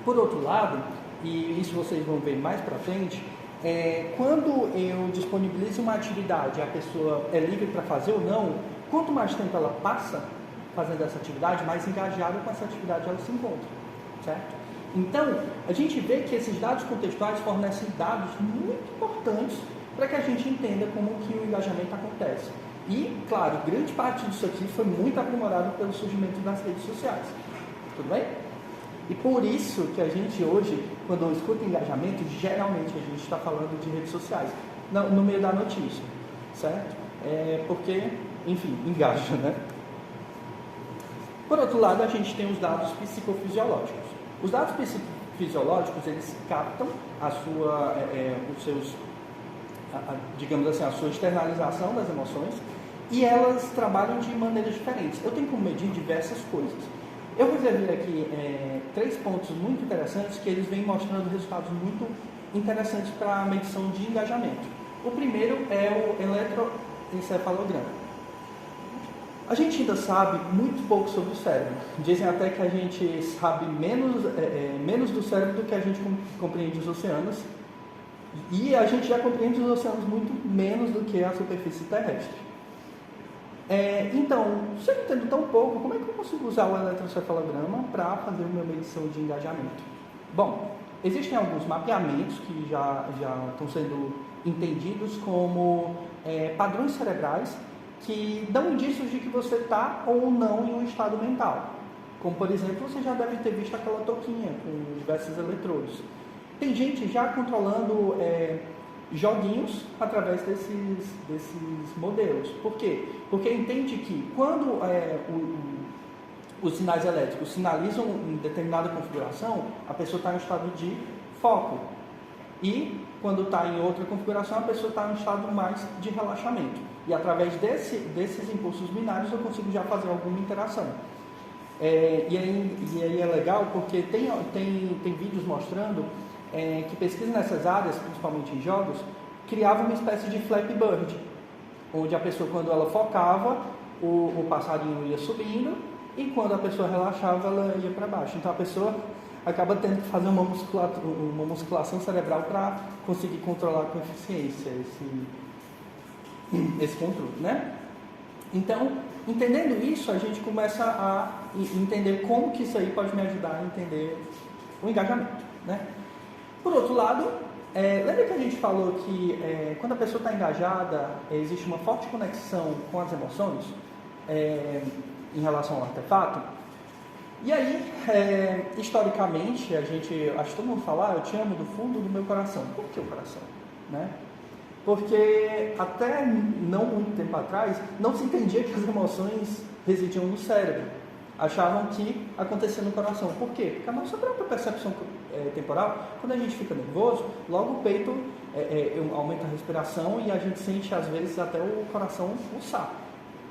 Por outro lado, e isso vocês vão ver mais para frente, quando eu disponibilizo uma atividade e a pessoa é livre para fazer ou não, quanto mais tempo ela passa fazendo essa atividade, mais engajada com essa atividade ela se encontra, certo? Então, a gente vê que esses dados contextuais fornecem dados muito importantes para que a gente entenda como que o engajamento acontece. E, claro, grande parte disso aqui foi muito aprimorado pelo surgimento das redes sociais. Tudo bem? E por isso que a gente hoje, quando escuta engajamento, geralmente a gente está falando de redes sociais, no meio da notícia, certo? Porque, enfim, engaja, né? Por outro lado, a gente tem os dados psicofisiológicos. Os dados psicofisiológicos, eles captam digamos assim, a sua externalização das emoções e elas trabalham de maneiras diferentes. Eu tenho como medir diversas coisas. Eu reservei aqui 3 pontos muito interessantes que eles vêm mostrando resultados muito interessantes para a medição de engajamento. O primeiro é o eletroencefalograma. A gente ainda sabe muito pouco sobre o cérebro. Dizem até que a gente sabe menos do cérebro do que a gente compreende os oceanos. E a gente já compreende os oceanos muito menos do que a superfície terrestre. Então, se eu entendo tão pouco, como é que eu consigo usar o eletroencefalograma para fazer uma medição de engajamento? Bom, existem alguns mapeamentos que já estão sendo entendidos como padrões cerebrais que dão indícios de que você está ou não em um estado mental. Como, por exemplo, você já deve ter visto aquela touquinha com diversos eletrodos. Tem gente já controlando joguinhos através desses modelos. Por quê? Porque entende que quando os sinais elétricos sinalizam em determinada configuração, a pessoa está em um estado de foco. E quando está em outra configuração, a pessoa está em um estado mais de relaxamento. E através desses impulsos binários eu consigo já fazer alguma interação. E aí é legal porque tem vídeos mostrando que pesquisa nessas áreas, principalmente em jogos, criava uma espécie de Flappy Bird, onde a pessoa, quando ela focava, o passarinho ia subindo e quando a pessoa relaxava, ela ia para baixo. Então a pessoa acaba tendo que fazer uma musculação cerebral para conseguir controlar com eficiência esse controle, né? Então, entendendo isso, a gente começa a entender como que isso aí pode me ajudar a entender o engajamento, né? Por outro lado, lembra que a gente falou que quando a pessoa está engajada, existe uma forte conexão com as emoções em relação ao artefato? E aí, historicamente, acho que todo mundo fala, eu te amo do fundo do meu coração. Por que o coração? Né? Porque até não muito tempo atrás, não se entendia que as emoções residiam no cérebro. Achavam que acontecia no coração. Por quê? Porque a nossa própria percepção temporal, quando a gente fica nervoso, logo o peito aumenta a respiração e a gente sente, às vezes, até o coração pulsar.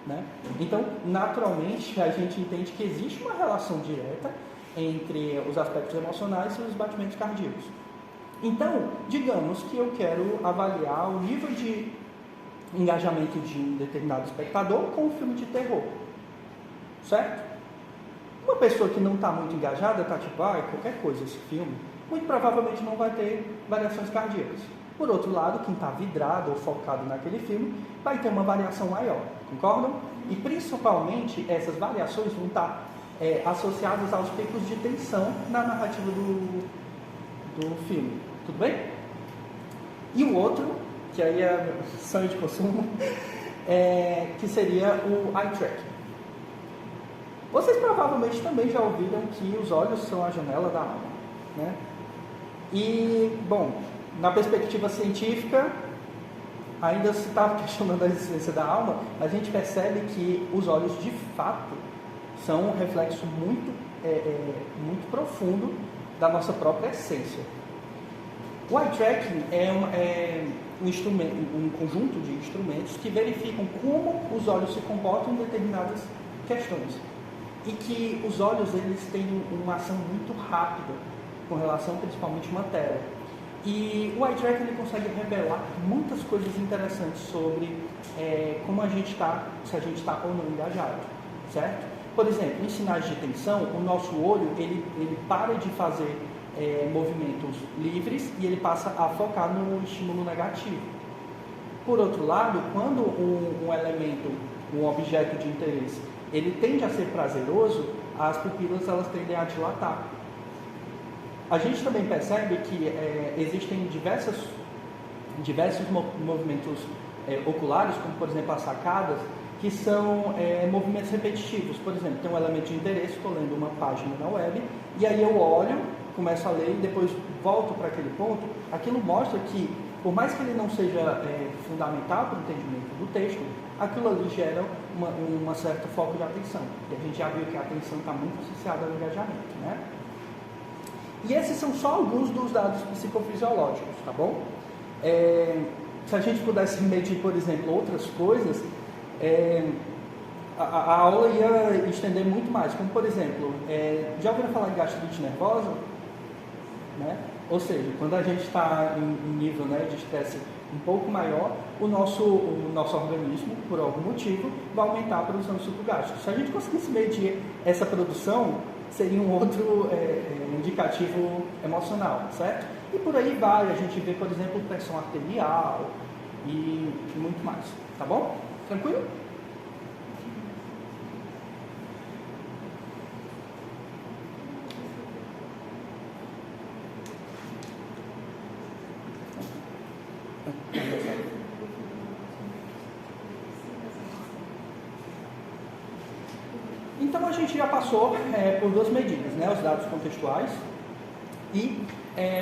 Né? Então, naturalmente, a gente entende que existe uma relação direta entre os aspectos emocionais e os batimentos cardíacos. Então, digamos que eu quero avaliar o nível de engajamento de um determinado espectador com um filme de terror. Certo? Uma pessoa que não está muito engajada, está tipo, qualquer coisa esse filme, muito provavelmente não vai ter variações cardíacas. Por outro lado, quem está vidrado ou focado naquele filme vai ter uma variação maior, concordam? E principalmente essas variações vão estar associadas aos picos de tensão na narrativa do filme, tudo bem? E o outro, que aí é sonho de consumo, que seria o eye tracking. Vocês provavelmente também já ouviram que os olhos são a janela da alma, né? E, bom, na perspectiva científica, ainda se está questionando a existência da alma, a gente percebe que os olhos, de fato, são um reflexo muito profundo da nossa própria essência. O eye tracking é um conjunto de instrumentos que verificam como os olhos se comportam em determinadas questões. E que os olhos eles têm uma ação muito rápida com relação principalmente à matéria. E o eye tracking ele consegue revelar muitas coisas interessantes sobre como a gente está, se a gente está ou não engajado, certo? Por exemplo, em sinais de tensão, o nosso olho ele para de fazer movimentos livres e ele passa a focar no estímulo negativo. Por outro lado, quando um elemento, um objeto de interesse, ele tende a ser prazeroso, as pupilas elas tendem a dilatar. A gente também percebe que existem diversos movimentos oculares, como por exemplo as sacadas, que são movimentos repetitivos. Por exemplo, tem um elemento de interesse, estou lendo uma página na web, e aí eu olho, começo a ler e depois volto para aquele ponto. Aquilo mostra que, por mais que ele não seja fundamental para o entendimento do texto, aquilo ali gera um certo foco de atenção. E a gente já viu que a atenção está muito associada ao engajamento, né? E esses são só alguns dos dados psicofisiológicos, tá bom? Se a gente pudesse medir, por exemplo, outras coisas, a aula ia estender muito mais. Como, por exemplo, já ouviram falar de gastrite nervosa? Né? Ou seja, quando a gente está em nível, né, de estresse um pouco maior, o nosso organismo, por algum motivo, vai aumentar a produção de suco gástrico. Se a gente conseguisse medir essa produção, seria um outro indicativo emocional, certo? E por aí vai, a gente vê, por exemplo, pressão arterial e muito mais, tá bom? Tranquilo? Então a gente já passou por duas medidas, né? Os dados contextuais e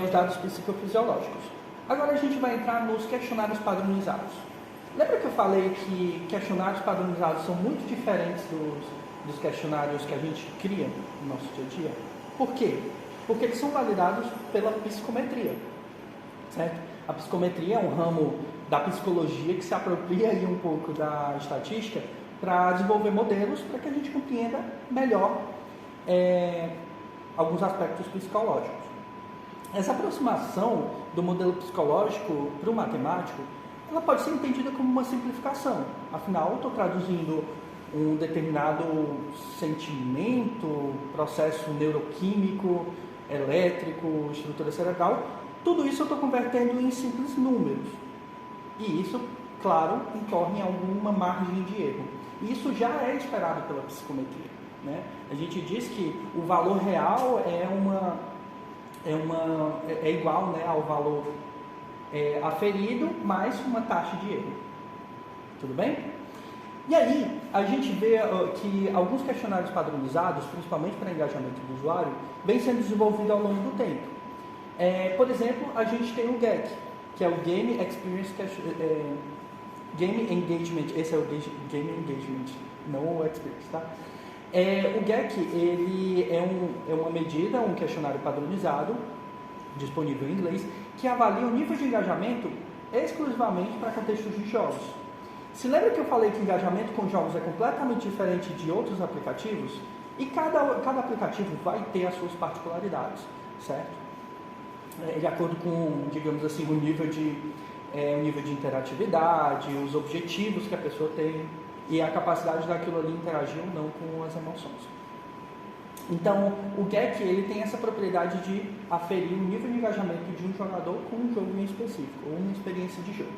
os dados psicofisiológicos. Agora a gente vai entrar nos questionários padronizados. Lembra que eu falei que questionários padronizados são muito diferentes dos questionários que a gente cria no nosso dia a dia? Por quê? Porque eles são validados pela psicometria, certo? A psicometria é um ramo da psicologia que se apropria aí um pouco da estatística para desenvolver modelos para que a gente compreenda melhor alguns aspectos psicológicos. Essa aproximação do modelo psicológico para o matemático, ela pode ser entendida como uma simplificação. Afinal, eu estou traduzindo um determinado sentimento, processo neuroquímico, elétrico, estrutura cerebral, tudo isso eu estou convertendo em simples números. E isso, claro, incorre em alguma margem de erro. E isso já é esperado pela psicometria, né? A gente diz que o valor real é igual, né, ao valor aferido mais uma taxa de erro. Tudo bem? E aí, a gente vê que alguns questionários padronizados, principalmente para engajamento do usuário, vêm sendo desenvolvidos ao longo do tempo. Por exemplo, a gente tem o GEC, que é o Game Experience Game Engagement. Esse é o Game Engagement, não o Experience, tá? O GEC, ele é uma medida, um questionário padronizado, disponível em inglês, que avalia o nível de engajamento exclusivamente para contextos de jogos. Se lembra que eu falei que engajamento com jogos é completamente diferente de outros aplicativos? E cada aplicativo vai ter as suas particularidades, certo? De acordo com, digamos assim, o nível de interatividade, os objetivos que a pessoa tem e a capacidade daquilo ali interagir ou não com as emoções. Então, o GEC, ele tem essa propriedade de aferir o nível de engajamento de um jogador com um jogo em específico, ou uma experiência de jogo.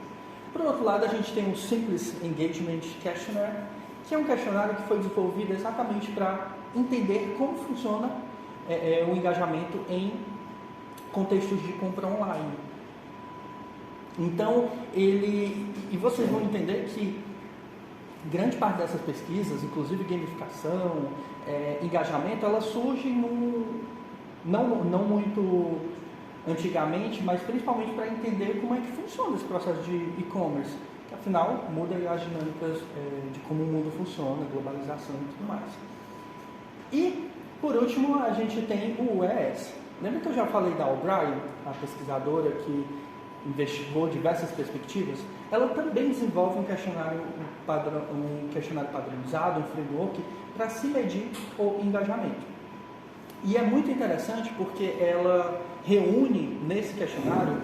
Por outro lado, a gente tem o Simples Engagement Questionnaire, que é um questionário que foi desenvolvido exatamente para entender como funciona o engajamento em contextos de compra online. Então, e vocês vão entender que grande parte dessas pesquisas, inclusive gamificação, engajamento, elas surgem não muito antigamente, mas principalmente para entender como é que funciona esse processo de e-commerce, que afinal muda as dinâmicas de como o mundo funciona, globalização e tudo mais. E, por último, a gente tem o ES. Lembra que eu já falei da O'Brien, a pesquisadora que investigou diversas perspectivas? Ela também desenvolve um questionário padronizado, um framework, para se medir o engajamento. E é muito interessante porque ela reúne nesse questionário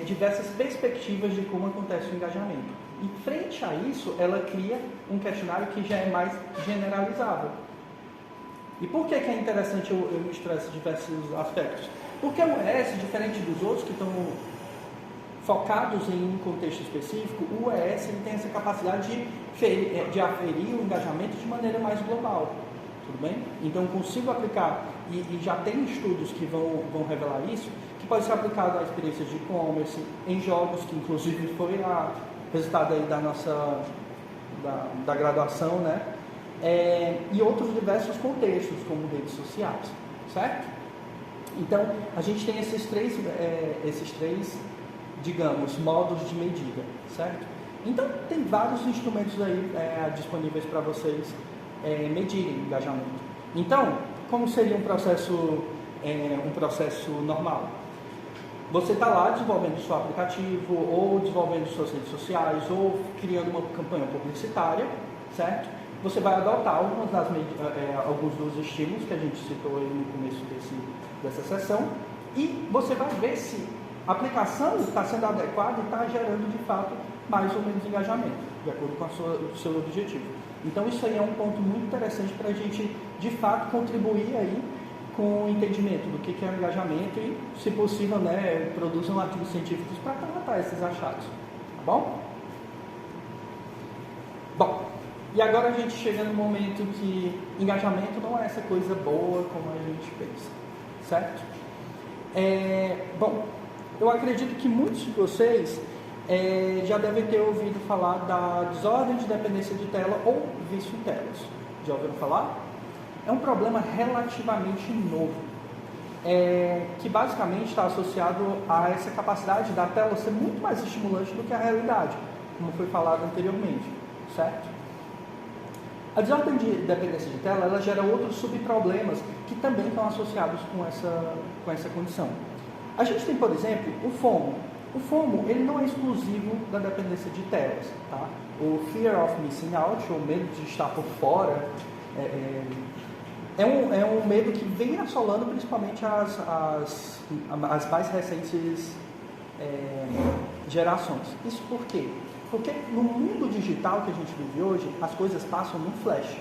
diversas perspectivas de como acontece o engajamento. E frente a isso, ela cria um questionário que já é mais generalizável. E por que é interessante eu misturar esses diversos aspectos? Porque o ES, diferente dos outros que estão focados em um contexto específico, o ES ele tem essa capacidade de aferir o engajamento de maneira mais global. Tudo bem? Então, eu consigo aplicar, e já tem estudos que vão revelar isso, que pode ser aplicado à experiência de e-commerce, em jogos, que inclusive foi resultado aí da graduação, né? E outros diversos contextos, como redes sociais, certo? Então, a gente tem esses três, digamos, modos de medida, certo? Então, tem vários instrumentos aí disponíveis para vocês medirem o engajamento. Então, como seria um processo normal? Você está lá desenvolvendo seu aplicativo, ou desenvolvendo suas redes sociais, ou criando uma campanha publicitária, certo? Você vai adotar alguns dos estímulos que a gente citou aí no começo dessa sessão, e você vai ver se a aplicação está sendo adequada e está gerando, de fato, mais ou menos engajamento, de acordo com o seu objetivo. Então, isso aí é um ponto muito interessante para a gente, de fato, contribuir aí com o entendimento do que é o engajamento e, se possível, né, produzam artigos científicos para tratar esses achados. Tá bom? Bom, e agora a gente chega no momento que engajamento não é essa coisa boa como a gente pensa, certo? Bom, eu acredito que muitos de vocês já devem ter ouvido falar da desordem de dependência de tela ou vício em telas. Já ouviram falar? É um problema relativamente novo, que basicamente está associado a essa capacidade da tela ser muito mais estimulante do que a realidade, como foi falado anteriormente, certo? A desordem de dependência de tela, ela gera outros subproblemas que também estão associados com essa condição. A gente tem, por exemplo, o FOMO. O FOMO, ele não é exclusivo da dependência de telas, tá? O Fear of Missing Out, ou medo de estar por fora, é um medo que vem assolando principalmente as mais recentes gerações. Isso por quê? Porque no mundo digital que a gente vive hoje, as coisas passam num flash.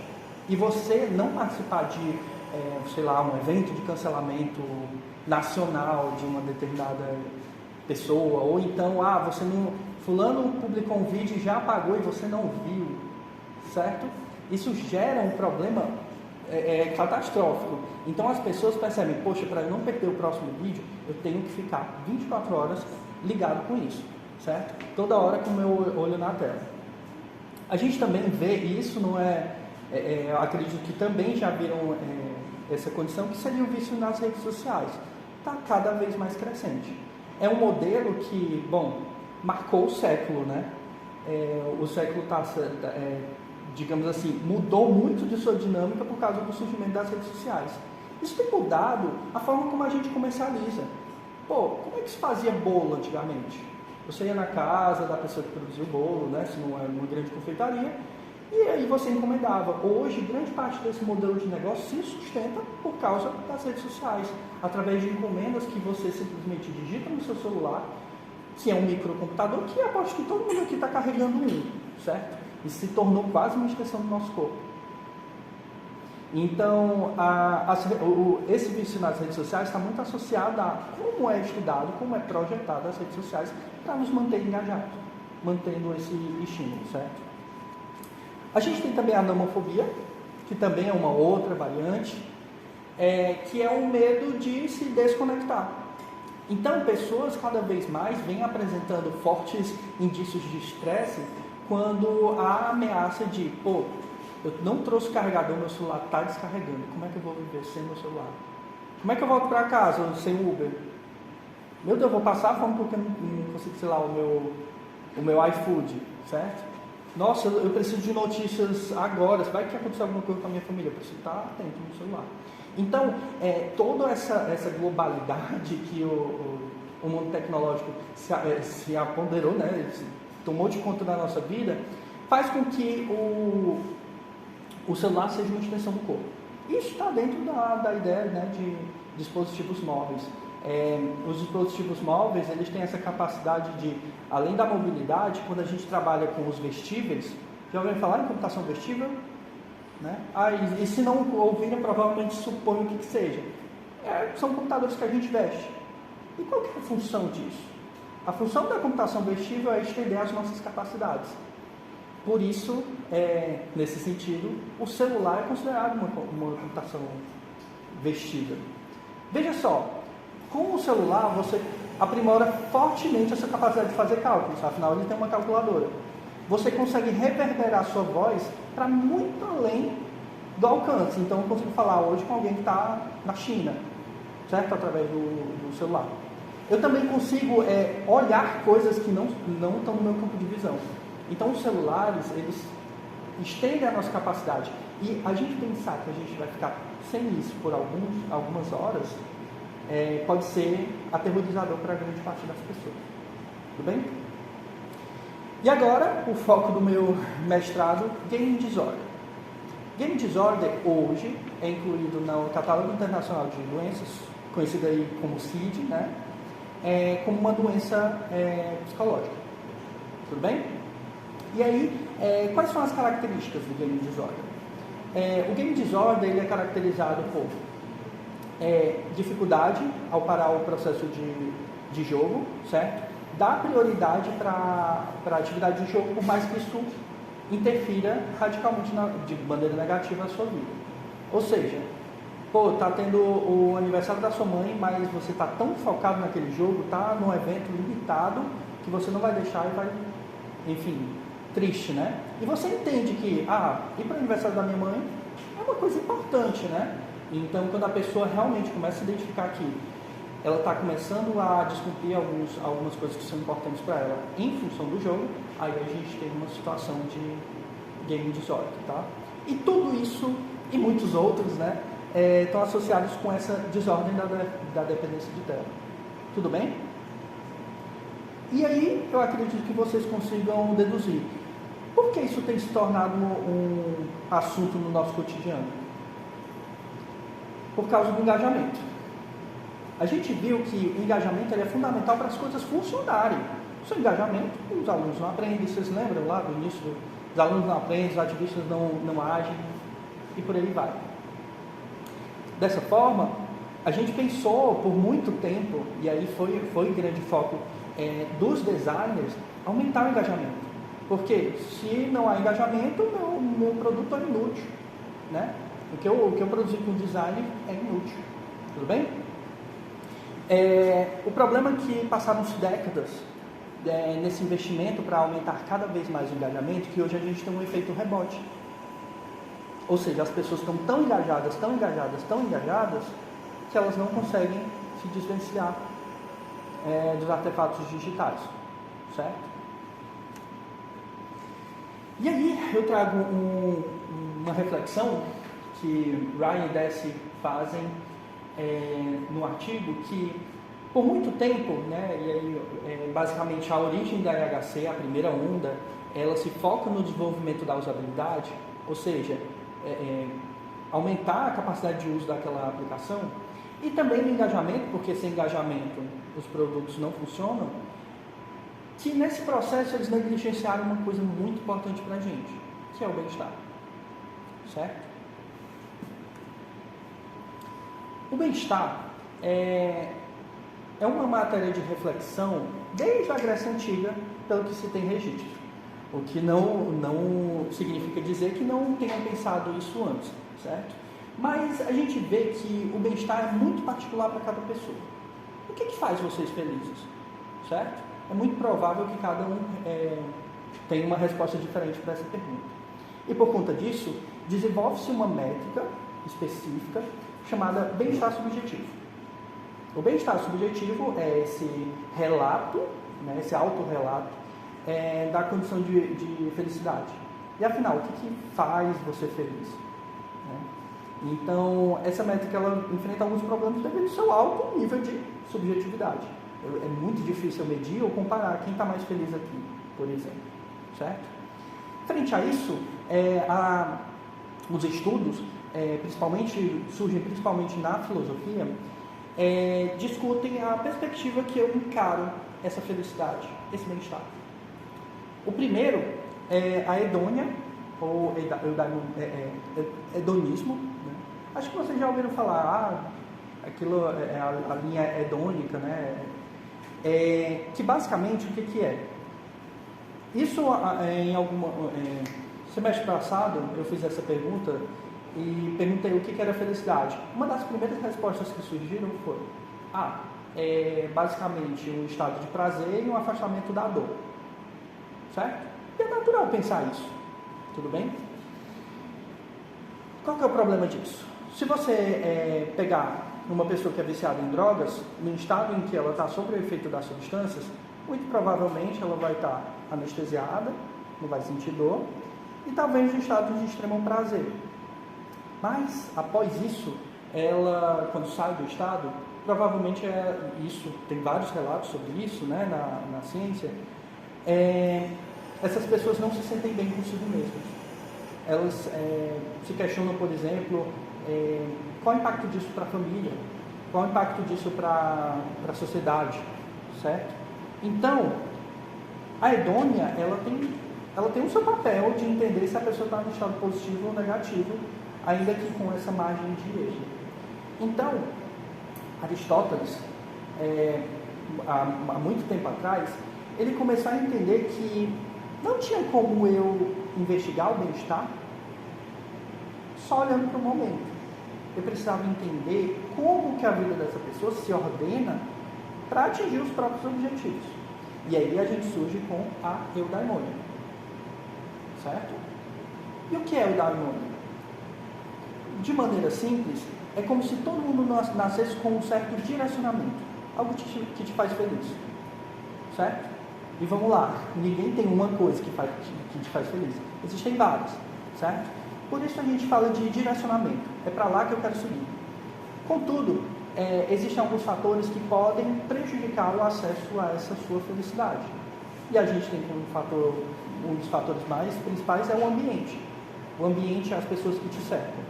E você não participar de, um evento de cancelamento nacional de uma determinada pessoa, ou então, fulano publicou um vídeo e já apagou e você não viu, certo? Isso gera um problema catastrófico. Então as pessoas percebem, poxa, para eu não perder o próximo vídeo, eu tenho que ficar 24 horas ligado com isso, certo? Toda hora com o meu olho na tela. A gente também vê, e isso não eu acredito que também já viram essa condição, que seria o vício nas redes sociais. Está cada vez mais crescente. É um modelo que, bom, marcou o século, né? O século está, digamos assim, mudou muito de sua dinâmica por causa do surgimento das redes sociais. Isso tem mudado a forma como a gente comercializa. Pô, como é que se fazia bolo antigamente? Você ia na casa da pessoa que produzia o bolo, né? Se não era uma grande confeitaria, e aí você encomendava. Hoje, grande parte desse modelo de negócio se sustenta por causa das redes sociais, através de encomendas que você simplesmente digita no seu celular, que é um microcomputador, que aposto que todo mundo aqui está carregando um, certo? E se tornou quase uma extensão do nosso corpo. Então, esse vício nas redes sociais está muito associado a como é estudado, como é projetado as redes sociais para nos manter engajados, mantendo esse estímulo, certo? A gente tem também a nomofobia, que também é uma outra variante, que é o medo de se desconectar. Então, pessoas cada vez mais vêm apresentando fortes indícios de estresse quando há a ameaça de, pô, eu não trouxe carregador, meu celular está descarregando, como é que eu vou viver sem meu celular? Como é que eu volto para casa sem Uber? Meu Deus, eu vou passar fome porque eu não consigo, sei lá, o meu iFood, certo? Nossa, eu preciso de notícias agora, vai que acontecer alguma coisa com a minha família, eu preciso estar atento no celular. Então, toda essa globalidade que o mundo tecnológico se apoderou, né, tomou de conta da nossa vida, faz com que o celular seja uma extensão do corpo. Isso está dentro da ideia, né, de dispositivos móveis. Os dispositivos móveis, eles têm essa capacidade de, além da mobilidade, quando a gente trabalha com os vestíveis, já ouviram falar em computação vestível? Né? E se não ouvirem, provavelmente supõem o que seja. São computadores que a gente veste. E qual que é a função disso? A função da computação vestível é estender as nossas capacidades. Por isso, nesse sentido, o celular é considerado uma computação vestível. Veja só, com o celular você aprimora fortemente essa capacidade de fazer cálculos, afinal ele tem uma calculadora. Você consegue reverberar a sua voz para muito além do alcance. Então eu consigo falar hoje com alguém que está na China, certo? Através do celular. Eu também consigo olhar coisas que não estão no meu campo de visão. Então os celulares, eles estendem a nossa capacidade. E a gente pensar que a gente vai ficar sem isso por algumas horas, pode ser aterrorizador para a grande parte das pessoas. Tudo bem? E agora, o foco do meu mestrado, Game Disorder. Game Disorder, hoje, é incluído no Catálogo Internacional de Doenças, conhecido aí como CID, né? Como uma doença psicológica. Tudo bem? E aí, quais são as características do Game Disorder? O Game Disorder ele é caracterizado por dificuldade ao parar o processo de jogo, certo? Dá prioridade para a atividade de jogo, por mais que isso interfira radicalmente de maneira negativa na sua vida. Ou seja, tá tendo o aniversário da sua mãe, mas você está tão focado naquele jogo, tá num evento limitado, que você não vai deixar e vai, enfim, triste, né? E você entende que, ir para o aniversário da minha mãe é uma coisa importante, né? Então, quando a pessoa realmente começa a identificar que ela está começando a descumprir algumas coisas que são importantes para ela em função do jogo, aí a gente tem uma situação de game disorder, tá? E tudo isso, e muitos outros, né, estão associados com essa desordem da dependência de tela. Tudo bem? E aí, eu acredito que vocês consigam deduzir. Por que isso tem se tornado um assunto no nosso cotidiano? Por causa do engajamento. A gente viu que o engajamento é fundamental para as coisas funcionarem. Sem engajamento, os alunos não aprendem. Vocês lembram lá do início? Os alunos não aprendem, os ativistas não agem, e por aí vai. Dessa forma, a gente pensou por muito tempo, e aí foi grande foco dos designers, aumentar o engajamento. Porque se não há engajamento, meu produto é inútil, né? O que eu produzi com design é inútil. Tudo bem? O problema é que passaram-se décadas nesse investimento para aumentar cada vez mais o engajamento, que hoje a gente tem um efeito rebote. Ou seja, as pessoas estão tão engajadas, que elas não conseguem se desvencilhar dos artefatos digitais, certo? E aí eu trago uma reflexão que Ryan e Deci fazem no artigo, que por muito tempo, né, e aí, basicamente a origem da NHC, a primeira onda, ela se foca no desenvolvimento da usabilidade, ou seja, aumentar a capacidade de uso daquela aplicação, e também no engajamento, porque sem engajamento os produtos não funcionam, que nesse processo eles negligenciaram uma coisa muito importante para a gente, que é o bem-estar, certo? O bem-estar é uma matéria de reflexão desde a Grécia Antiga, pelo que se tem registro. O que não significa dizer que não tenham pensado isso antes, certo? Mas a gente vê que o bem-estar é muito particular para cada pessoa. O que faz vocês felizes, certo? É muito provável que cada um tenha uma resposta diferente para essa pergunta. E por conta disso, desenvolve-se uma métrica específica chamada bem-estar subjetivo. O bem-estar subjetivo é esse relato, né, esse autorrelato da condição de felicidade. E afinal, o que faz você feliz? Né? Então, essa métrica ela enfrenta alguns problemas devido ao seu alto nível de subjetividade. É muito difícil medir ou comparar quem está mais feliz aqui, por exemplo. Certo? Frente a isso, os estudos, surgem principalmente na filosofia, discutem a perspectiva que eu encaro essa felicidade, esse bem-estar. O primeiro é a hedônia, ou hedonismo. Né? Acho que vocês já ouviram falar, aquilo é a linha hedônica, né? Que basicamente o que é? Isso em semestre passado eu fiz essa pergunta e perguntei o que era felicidade. Uma das primeiras respostas que surgiram foi basicamente um estado de prazer e um afastamento da dor. Certo? E é natural pensar isso. Tudo bem? Qual que é o problema disso? Se você pegar uma pessoa que é viciada em drogas, no estado em que ela está sob o efeito das substâncias, muito provavelmente ela vai estar anestesiada, não vai sentir dor, e talvez em estado de extremo prazer. Mas, após isso, ela, quando sai do estado, provavelmente isso, tem vários relatos sobre isso, né, na ciência, essas pessoas não se sentem bem consigo mesmas. Elas se questionam, por exemplo, qual o impacto disso para a família, qual o impacto disso para a sociedade, certo? Então, a hedônia, ela tem o seu papel de entender se a pessoa está no estado positivo ou negativo, ainda que com essa margem de erro. Então, Aristóteles, há muito tempo atrás, ele começou a entender que não tinha como eu investigar o bem-estar só olhando para o momento. Eu precisava entender como que a vida dessa pessoa se ordena para atingir os próprios objetivos. E aí a gente surge com a eudaimonia. Certo? E o que é eudaimonia? De maneira simples, é como se todo mundo nascesse com um certo direcionamento, algo que te faz feliz. Certo? E vamos lá, ninguém tem uma coisa que te faz feliz. Existem várias, certo? Por isso a gente fala de direcionamento. É para lá que eu quero seguir. Contudo, existem alguns fatores que podem prejudicar o acesso a essa sua felicidade. E a gente tem um dos fatores mais principais é o ambiente. O ambiente é as pessoas que te cercam.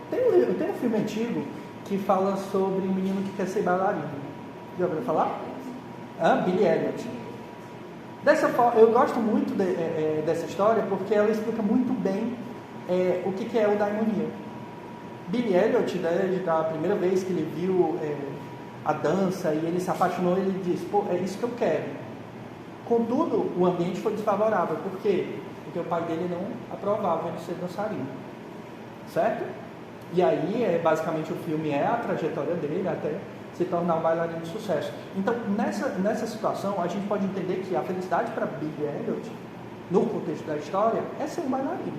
Tem um filme antigo que fala sobre um menino que quer ser bailarino. Já ouviu falar? Billy Elliot. Eu gosto muito dessa história porque ela explica muito bem o que é eudaimonia. Billy Elliot, da primeira vez que ele viu a dança e ele se apaixonou, ele disse, é isso que eu quero. Contudo, o ambiente foi desfavorável. Por quê? Porque o pai dele não aprovava ele ser dançarino. Certo? E aí, basicamente, o filme é a trajetória dele até se tornar um bailarino de sucesso. Então, nessa situação, a gente pode entender que a felicidade para Billy Elliot, no contexto da história, é ser um bailarino.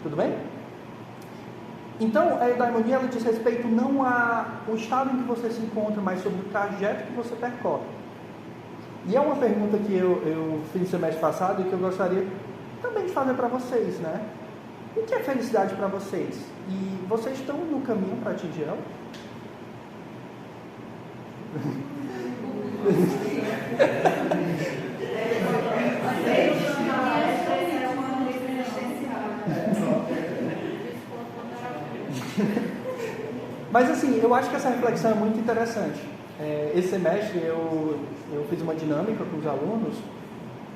Tudo bem? Então, a eudaimonia ela diz respeito não ao estado em que você se encontra, mas sobre o trajeto que você percorre. E é uma pergunta que eu fiz no semestre passado e que eu gostaria também de fazer para vocês, né? O que é felicidade para vocês? E vocês estão no caminho para atingir ela? Mas assim, eu acho que essa reflexão é muito interessante. Esse semestre eu fiz uma dinâmica com os alunos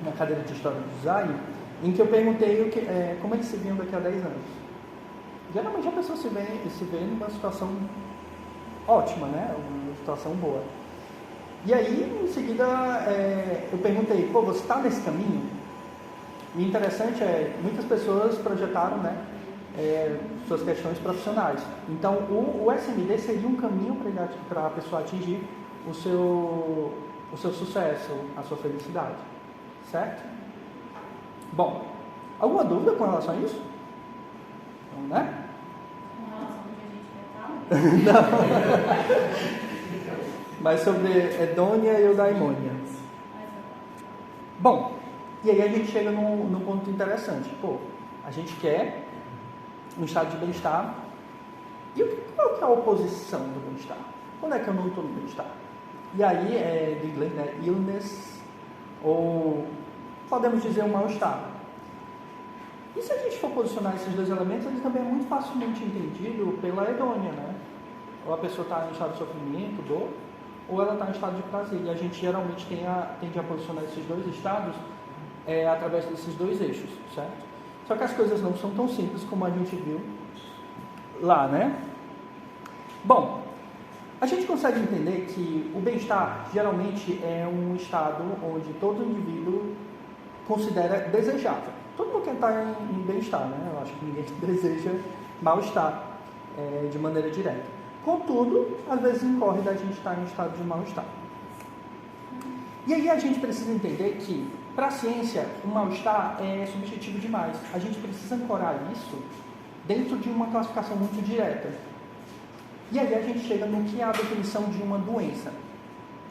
na cadeira de História do Design, em que eu perguntei como eles se viam daqui a 10 anos. Geralmente a pessoa se vê numa situação ótima, né? Uma situação boa. E aí, em seguida, eu perguntei, você está nesse caminho? E o interessante muitas pessoas projetaram, né, suas questões profissionais. Então, o SMD seria um caminho para a pessoa atingir o seu sucesso, a sua felicidade. Certo? Bom, alguma dúvida com relação a isso? Não, né? Com relação ao que a gente vai Não. Mas sobre Edônia e Eudaimonia. Bom, e aí a gente chega num ponto interessante. A gente quer um estado de bem-estar. E qual que é a oposição do bem-estar? Quando é que eu não estou no bem-estar? E aí, do inglês, né? Illness, ou podemos dizer um mal-estar. E se a gente for posicionar esses dois elementos, eles também é muito facilmente entendido pela hedônia, né? Ou a pessoa está em estado de sofrimento, dor, ou ela está em estado de prazer. E a gente geralmente tende a posicionar esses dois estados através desses dois eixos, certo? Só que as coisas não são tão simples como a gente viu lá, né? Bom, a gente consegue entender que o bem-estar geralmente é um estado onde todo indivíduo considera desejável. Todo mundo quer estar em bem-estar, né? Eu acho que ninguém deseja mal-estar de maneira direta. Contudo, às vezes incorre da gente estar em estado de mal-estar. E aí a gente precisa entender que, para a ciência, o mal-estar é subjetivo demais. A gente precisa ancorar isso dentro de uma classificação muito direta. E aí a gente chega no que é a definição de uma doença,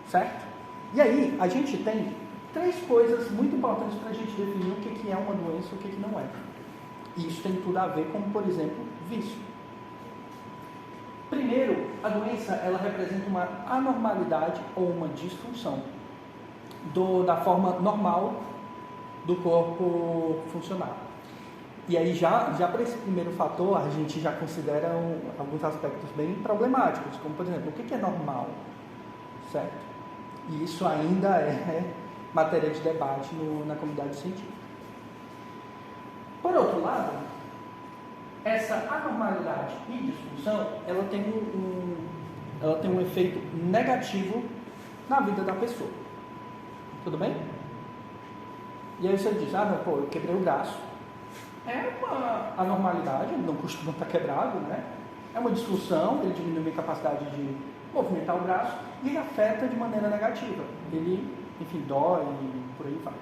certo? E aí a gente tem 3 coisas muito importantes para a gente definir o que é uma doença e o que não é. E isso tem tudo a ver com, por exemplo, vício. Primeiro, a doença ela representa uma anormalidade ou uma disfunção da forma normal do corpo funcionar. E aí já para esse primeiro fator, a gente já considera alguns aspectos bem problemáticos, como por exemplo, o que é normal, certo? E isso ainda é matéria de debate na comunidade científica. Por outro lado, essa anormalidade e disfunção, ela tem um efeito negativo na vida da pessoa. Tudo bem? E aí você diz, eu quebrei o braço. É uma anormalidade, ele não costuma estar quebrado, né? É uma disfunção, ele diminui a minha capacidade de movimentar o braço e ele afeta de maneira negativa. Ele, enfim, dói e por aí vai.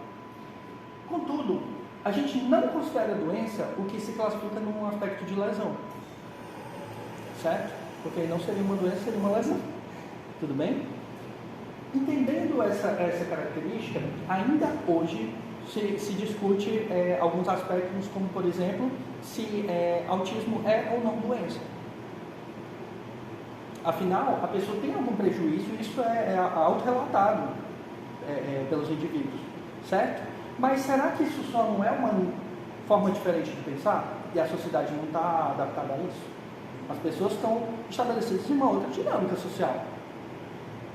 Contudo, a gente não considera doença o que se classifica num aspecto de lesão. Certo? Porque aí não seria uma doença, seria uma lesão. Tudo bem? Entendendo essa característica, ainda hoje se discute alguns aspectos, como por exemplo, se autismo é ou não doença. Afinal, a pessoa tem algum prejuízo e isso é autorrelatado pelos indivíduos, certo? Mas será que isso só não é uma forma diferente de pensar? E a sociedade não está adaptada a isso? As pessoas estão estabelecidas em uma outra dinâmica social.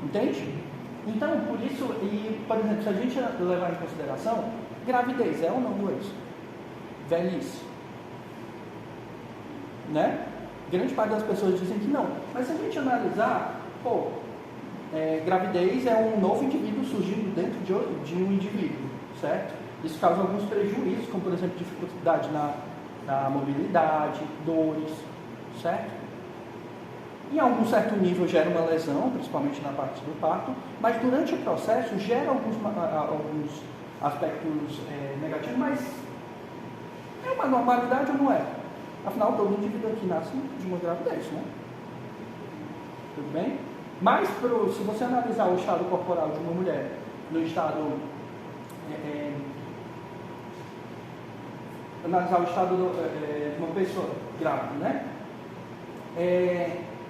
Entende? Então, por isso, por exemplo, se a gente levar em consideração, gravidez é ou não doença? Velhice. Né? Grande parte das pessoas dizem que não. Mas se a gente analisar, gravidez é um novo indivíduo surgindo dentro de um indivíduo, certo? Isso causa alguns prejuízos, como por exemplo, dificuldade na mobilidade, dores, certo? Em algum certo nível gera uma lesão, principalmente na parte do parto, mas durante o processo gera alguns aspectos negativos, mas é uma normalidade ou não é? Afinal, todo indivíduo aqui nasce de uma gravidez, né? Tudo bem? Mas se você analisar o estado corporal de uma mulher no estado... analisar o estado de uma pessoa grávida, né?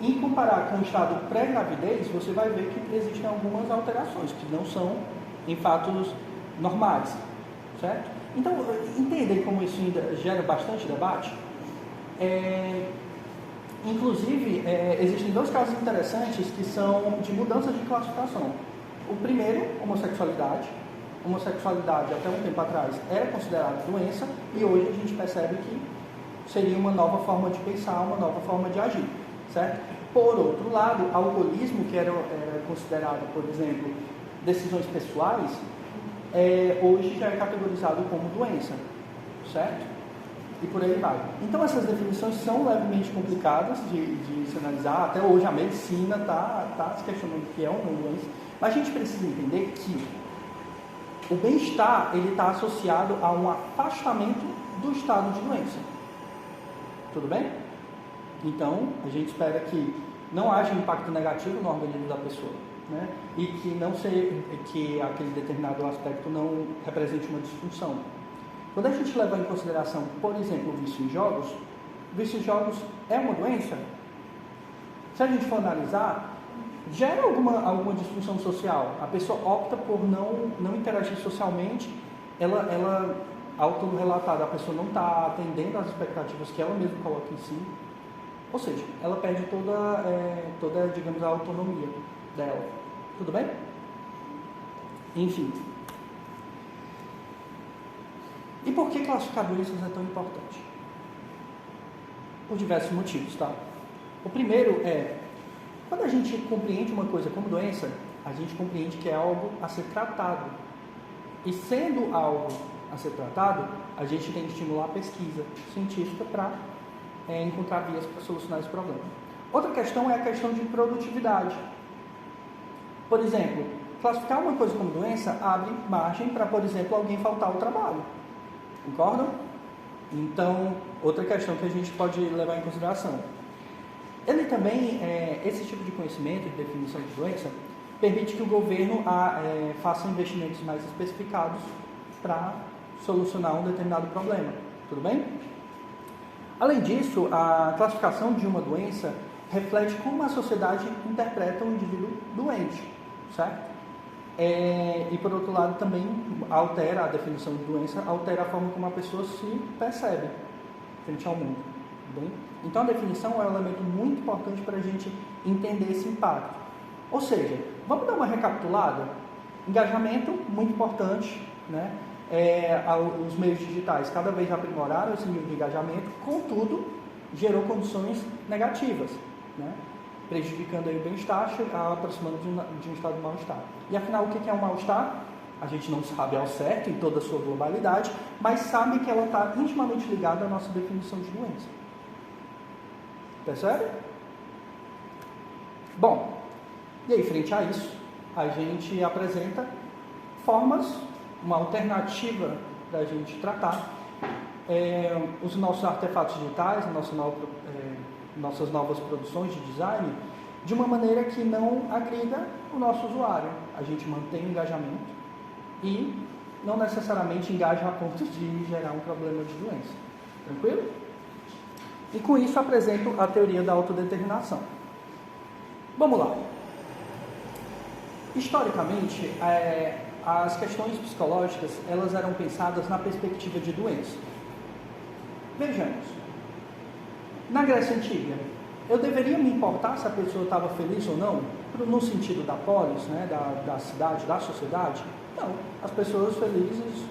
E comparar com o estado pré-gravidez, você vai ver que existem algumas alterações que não são em fatos normais, certo? Então, entendem como isso ainda gera bastante debate? Inclusive, existem dois casos interessantes que são de mudanças de classificação. O primeiro, homossexualidade. Homossexualidade, até um tempo atrás, era considerada doença e hoje a gente percebe que seria uma nova forma de pensar, uma nova forma de agir, certo? Por outro lado, alcoolismo, que era considerado, por exemplo, decisões pessoais, hoje já é categorizado como doença, certo? E por aí vai. Então essas definições são levemente complicadas de se analisar, até hoje a medicina está se questionando o que é ou não doença, mas a gente precisa entender que o bem-estar ele está associado a um afastamento do estado de doença. Tudo bem? Então, a gente espera que não haja impacto negativo no organismo da pessoa, né? E que aquele determinado aspecto não represente uma disfunção. Quando a gente leva em consideração, por exemplo, o vício em jogos é uma doença? Se a gente for analisar, gera alguma disfunção social. A pessoa opta por não interagir socialmente, ela autorrelatada, a pessoa não está atendendo às expectativas que ela mesma coloca em si, ou seja, ela perde toda, digamos, a autonomia dela. Tudo bem? Enfim. E por que classificar doenças é tão importante? Por diversos motivos, tá? O primeiro quando a gente compreende uma coisa como doença, a gente compreende que é algo a ser tratado. E sendo algo a ser tratado, a gente tem que estimular a pesquisa científica para encontrar vias para solucionar esse problema. Outra questão é a questão de produtividade. Por exemplo, classificar uma coisa como doença abre margem para, por exemplo, alguém faltar ao trabalho. Concordam? Então, outra questão que a gente pode levar em consideração. Ele também, esse tipo de conhecimento, de definição de doença, permite que o governo faça investimentos mais especificados para solucionar um determinado problema. Tudo bem? Além disso, a classificação de uma doença reflete como a sociedade interpreta um indivíduo doente, certo? E por outro lado também altera a definição de doença, altera a forma como a pessoa se percebe frente ao mundo. Tudo bem? Então a definição é um elemento muito importante para a gente entender esse impacto. Ou seja, vamos dar uma recapitulada? Engajamento, muito importante, né? Os meios digitais cada vez aprimoraram esse nível de engajamento, contudo, gerou condições negativas, né? Prejudicando aí o bem-estar, aproximando de um estado de mal-estar. E afinal, o que é um mal-estar? A gente não sabe ao certo, em toda a sua globalidade, mas sabe que ela está intimamente ligada à nossa definição de doença. Percebe? Bom, e aí, frente a isso, a gente apresenta formas, uma alternativa para a gente tratar os nossos artefatos digitais, nossas novas produções de design, de uma maneira que não agrida o nosso usuário. A gente mantém o engajamento e não necessariamente engaja a ponto de gerar um problema de doença. Tranquilo? E com isso apresento a teoria da autodeterminação. Vamos lá. Historicamente, as questões psicológicas elas eram pensadas na perspectiva de doença. Vejamos. Na Grécia Antiga, eu deveria me importar se a pessoa estava feliz ou não, no sentido da polis, né, da cidade, da sociedade? Não, as pessoas felizes,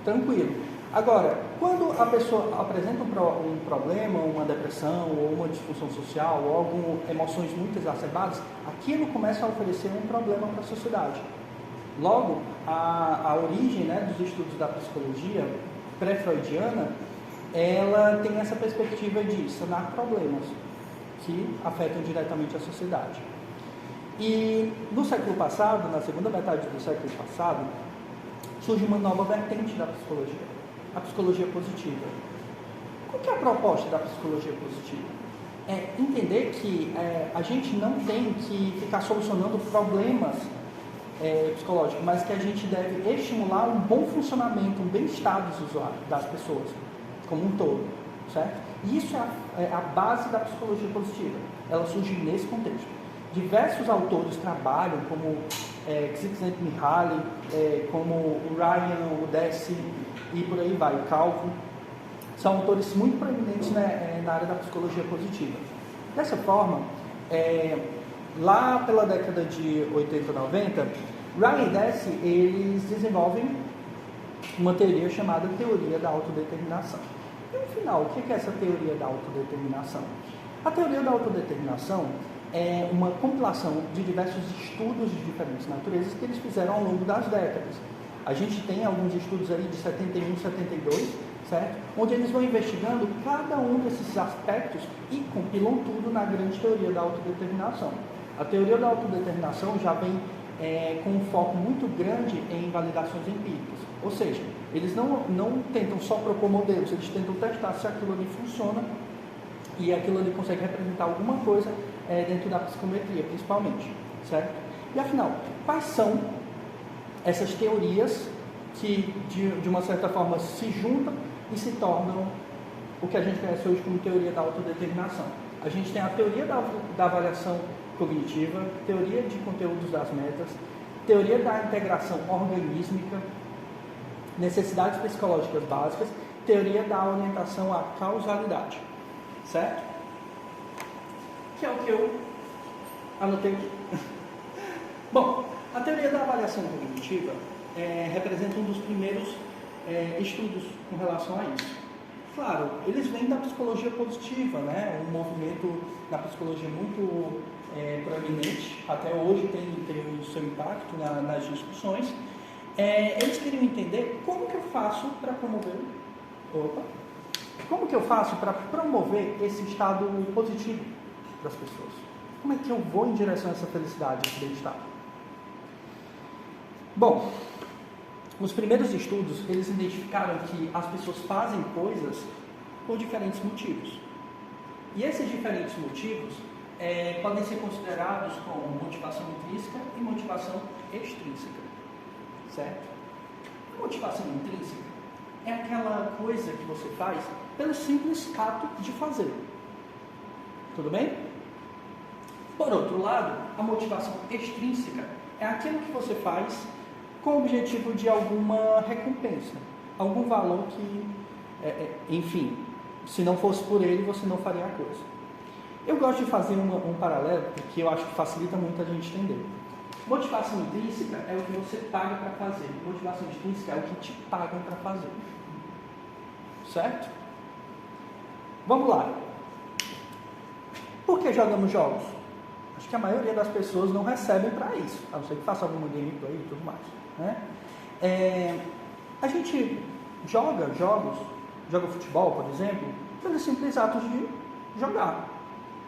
tranquilo. Agora, quando a pessoa apresenta um problema, uma depressão, ou uma disfunção social, ou emoções muito exacerbadas, aquilo começa a oferecer um problema para a sociedade. Logo, a origem, né, dos estudos da psicologia pré-freudiana, ela tem essa perspectiva de sanar problemas, que afetam diretamente a sociedade. E no século passado, na segunda metade do século passado, surge uma nova vertente da psicologia, a psicologia positiva. Qual que é a proposta da psicologia positiva? É entender que a gente não tem que ficar solucionando problemas psicológicos, mas que a gente deve estimular um bom funcionamento, um bem-estar dos usuários, das pessoas, como um todo, certo? E isso é a base da psicologia positiva. Ela surge nesse contexto. Diversos autores trabalham, como Csikszentmihalyi, como o Ryan, o Deci e por aí vai, o Calvo. São autores muito proeminentes na área da psicologia positiva. Dessa forma, lá pela década de 80, 90, Ryan e Deci, eles desenvolvem uma teoria chamada teoria da autodeterminação. E no final, o que é essa teoria da autodeterminação? A teoria da autodeterminação é uma compilação de diversos estudos de diferentes naturezas que eles fizeram ao longo das décadas. A gente tem alguns estudos aí de 71, 72, certo? Onde eles vão investigando cada um desses aspectos e compilam tudo na grande teoria da autodeterminação. A teoria da autodeterminação já vem com um foco muito grande em validações empíricas. Ou seja, eles não tentam só propor modelos, eles tentam testar se aquilo ali funciona e aquilo ali consegue representar alguma coisa dentro da psicometria, principalmente, certo? E afinal, quais são essas teorias que, de uma certa forma, se juntam e se tornam o que a gente conhece hoje como teoria da autodeterminação? A gente tem a teoria da avaliação cognitiva, teoria de conteúdos das metas, teoria da integração organísmica, necessidades psicológicas básicas, teoria da orientação à causalidade, certo? Que é o que eu anotei aqui. Bom, a teoria da avaliação cognitiva representa um dos primeiros estudos com relação a isso. Claro, eles vêm da psicologia positiva, né? Um movimento da psicologia muito proeminente, até hoje tem o seu impacto nas discussões. Eles queriam entender como que eu faço para promover esse estado positivo das pessoas. Como é que eu vou em direção a essa felicidade, esse bem-estar? Bom, os primeiros estudos, eles identificaram que as pessoas fazem coisas por diferentes motivos. E esses diferentes motivos podem ser considerados como motivação intrínseca e motivação extrínseca, certo? A motivação intrínseca é aquela coisa que você faz pelo simples ato de fazer. Tudo bem? Por outro lado, a motivação extrínseca é aquilo que você faz com o objetivo de alguma recompensa, algum valor que, enfim, se não fosse por ele, você não faria a coisa. Eu gosto de fazer um paralelo, porque eu acho que facilita muito a gente entender. Motivação intrínseca é o que você paga para fazer, motivação extrínseca é o que te pagam para fazer. Certo? Vamos lá. Por que jogamos jogos? Acho que a maioria das pessoas não recebem para isso, a não ser que faça alguma gameplay e tudo mais, né? A gente joga futebol, por exemplo, pelos simples atos de jogar.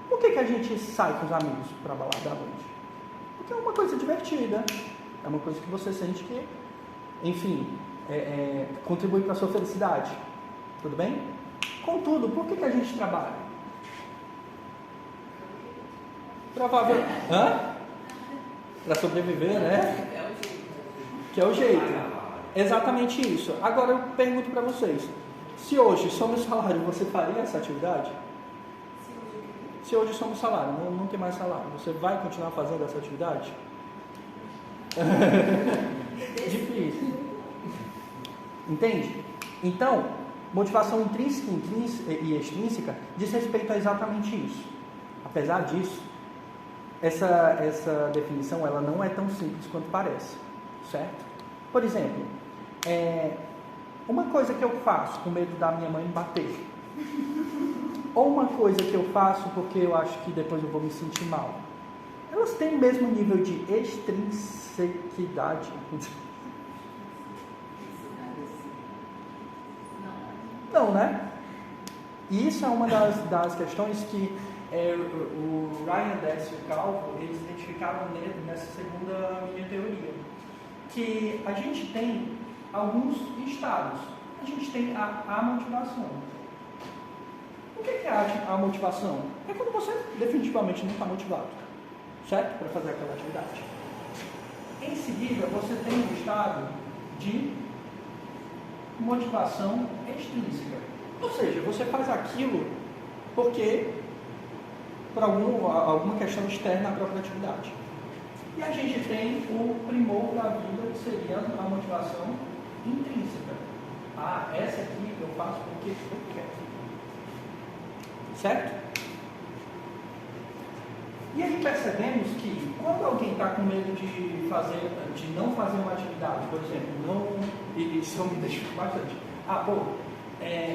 Por que a gente sai com os amigos para a balada à noite? Porque é uma coisa divertida, é uma coisa que você sente que, enfim, contribui para a sua felicidade. Tudo bem? Contudo, por que a gente trabalha? Provavelmente. Para sobreviver, né? Que é o jeito. Exatamente isso. Agora eu pergunto para vocês: se hoje somos salário, você faria essa atividade? Se hoje somos salário, não tem mais salário, você vai continuar fazendo essa atividade? Difícil. Entende? Então, motivação intrínseca e extrínseca diz respeito a exatamente isso. Apesar disso, essa definição ela não é tão simples quanto parece, certo? Por exemplo, uma coisa que eu faço com medo da minha mãe me bater, ou uma coisa que eu faço porque eu acho que depois eu vou me sentir mal, elas têm o mesmo nível de extrinsequidade? Não, né? E isso é uma das questões que o Ryan Dess e o Calvo, eles identificaram nessa segunda mini teoria, que a gente tem alguns estados. A gente tem a motivação. O que é a motivação? É quando você definitivamente não está motivado, certo? Para fazer aquela atividade. Em seguida, você tem o estado de motivação extrínseca. Ou seja, você faz aquilo porque por alguma questão externa à própria atividade. E a gente tem o primor da vida, que seria a motivação intrínseca. Ah, essa aqui eu faço porque eu quero. Certo? E aí percebemos que quando alguém está com medo de não fazer uma atividade, por exemplo, isso eu me identifico bastante.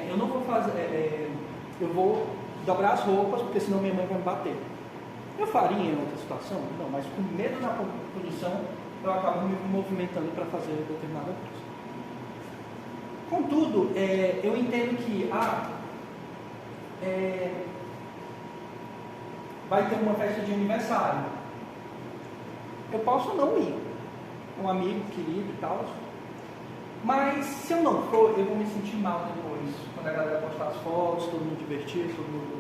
Eu não vou fazer, eu vou dobrar as roupas porque senão minha mãe vai me bater. Eu faria em outra situação? Não, mas com medo da punição eu acabo me movimentando para fazer determinada coisa. Contudo, eu entendo que vai ter uma festa de aniversário. Eu posso não ir, um amigo querido e tal, mas se eu não for, eu vou me sentir mal depois, quando a galera postar as fotos, todo mundo divertido, todo mundo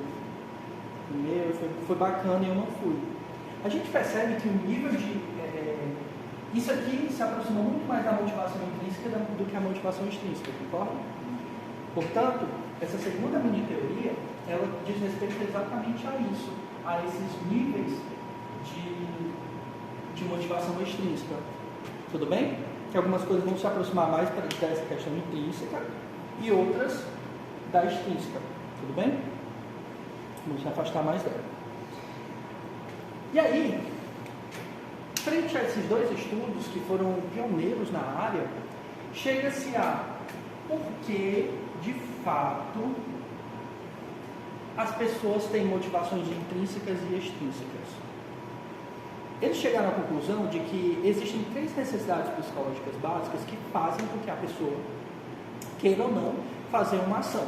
foi bacana e eu não fui. A gente percebe que o nível de... isso aqui se aproxima muito mais da motivação intrínseca do que a motivação extrínseca, concorda? Portanto, essa segunda mini teoria, ela diz respeito exatamente a isso, a esses níveis de motivação extrínseca. Tudo bem? Que algumas coisas vão se aproximar mais dessa questão intrínseca e outras da extrínseca. Tudo bem? Vamos se afastar mais dela. E aí, frente a esses dois estudos que foram pioneiros na área, chega-se a por que, de fato, as pessoas têm motivações intrínsecas e extrínsecas. Eles chegaram à conclusão de que existem 3 necessidades psicológicas básicas que fazem com que a pessoa queira ou não fazer uma ação.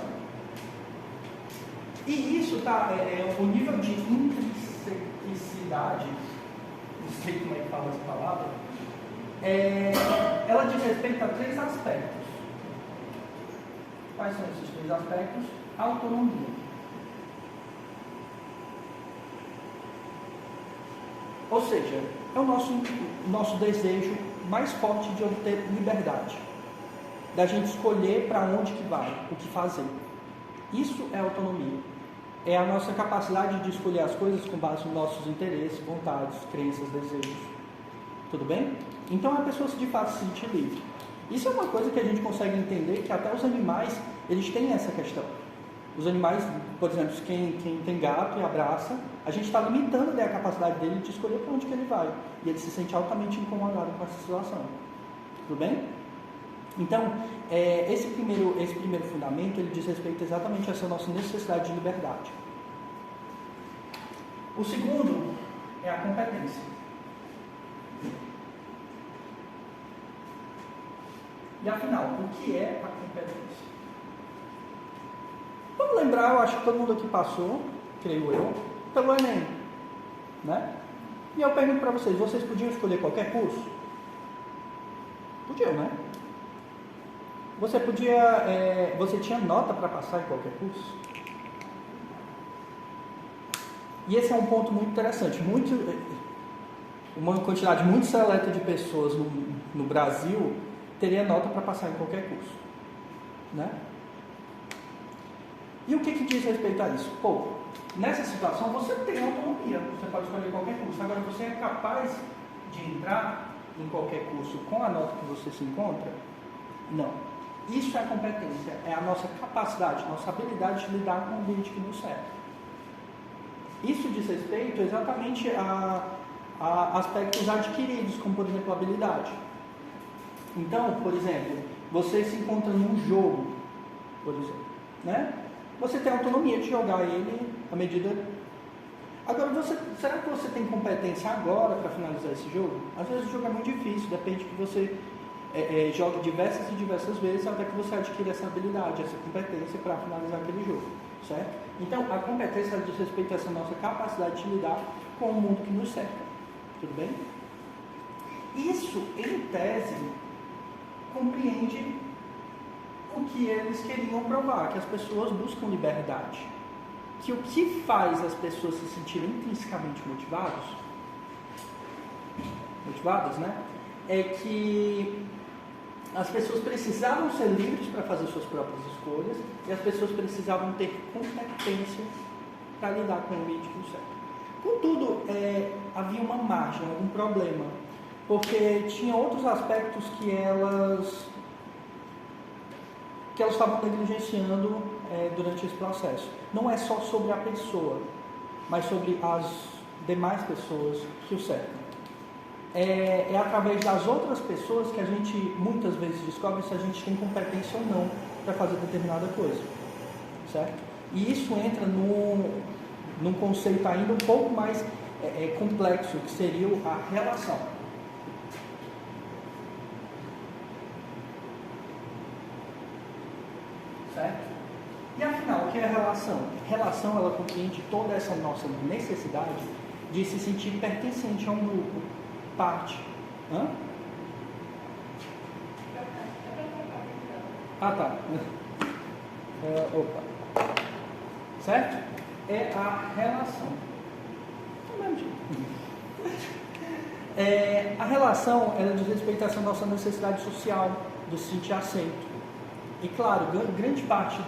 E isso o nível de intrinseticidade, não sei como é que fala essa palavra, ela diz respeito a 3 aspectos. Quais são esses 3 aspectos? Autonomia. Ou seja, é o nosso desejo mais forte de obter liberdade, da gente escolher para onde que vai, o que fazer. Isso é autonomia. É a nossa capacidade de escolher as coisas com base nos nossos interesses, vontades, crenças, desejos. Tudo bem? Então a pessoa de fato se sente livre. Isso é uma coisa que a gente consegue entender, que até os animais, eles têm essa questão. Os animais, por exemplo, quem tem gato e abraça, a gente está limitando a capacidade dele de escolher para onde que ele vai. E ele se sente altamente incomodado com essa situação. Tudo bem? Então, esse primeiro fundamento, ele diz respeito exatamente a essa nossa necessidade de liberdade. O segundo é a competência. E afinal, o que é a competência? Vamos lembrar, eu acho que todo mundo aqui passou, creio eu, pelo Enem, né? E eu pergunto para vocês podiam escolher qualquer curso? Podiam, né? Você tinha nota para passar em qualquer curso? E esse é um ponto muito interessante. Uma quantidade muito seleta de pessoas no Brasil teria nota para passar em qualquer curso, né? E o que diz respeito a isso? Nessa situação você tem autonomia, você pode escolher qualquer curso. Agora, você é capaz de entrar em qualquer curso com a nota que você se encontra? Não. Isso é competência, é a nossa capacidade, nossa habilidade de lidar com o ambiente que nos serve. Isso diz respeito exatamente a aspectos adquiridos, como por exemplo a habilidade. Então, por exemplo, você se encontra num jogo, por exemplo, né? Você tem autonomia de jogar ele à medida... Agora, será que você tem competência agora para finalizar esse jogo? Às vezes o jogo é muito difícil, depende que você jogue diversas e diversas vezes até que você adquire essa habilidade, essa competência para finalizar aquele jogo, certo? Então, a competência diz respeito a essa nossa capacidade de lidar com o mundo que nos cerca, tudo bem? Isso, em tese, compreende o que eles queriam provar, que as pessoas buscam liberdade, que o que faz as pessoas se sentirem intrinsecamente motivadas, né, é que as pessoas precisavam ser livres para fazer suas próprias escolhas e as pessoas precisavam ter competência para lidar com o ambiente que nos cerca. Contudo, havia uma margem, um problema, porque tinha outros aspectos que elas estavam negligenciando durante esse processo. Não é só sobre a pessoa, mas sobre as demais pessoas que o cercam. É através das outras pessoas que a gente muitas vezes descobre se a gente tem competência ou não para fazer determinada coisa, certo? E isso entra num conceito ainda um pouco mais complexo, que seria a relação. Certo? E afinal, o que é a relação? Relação, ela compreende toda essa nossa necessidade de se sentir pertencente a um grupo, parte. Hã? Ah, tá. Opa. Certo? É a relação. A relação, ela diz respeito a essa nossa necessidade social, de se sentir aceito. E claro, grande parte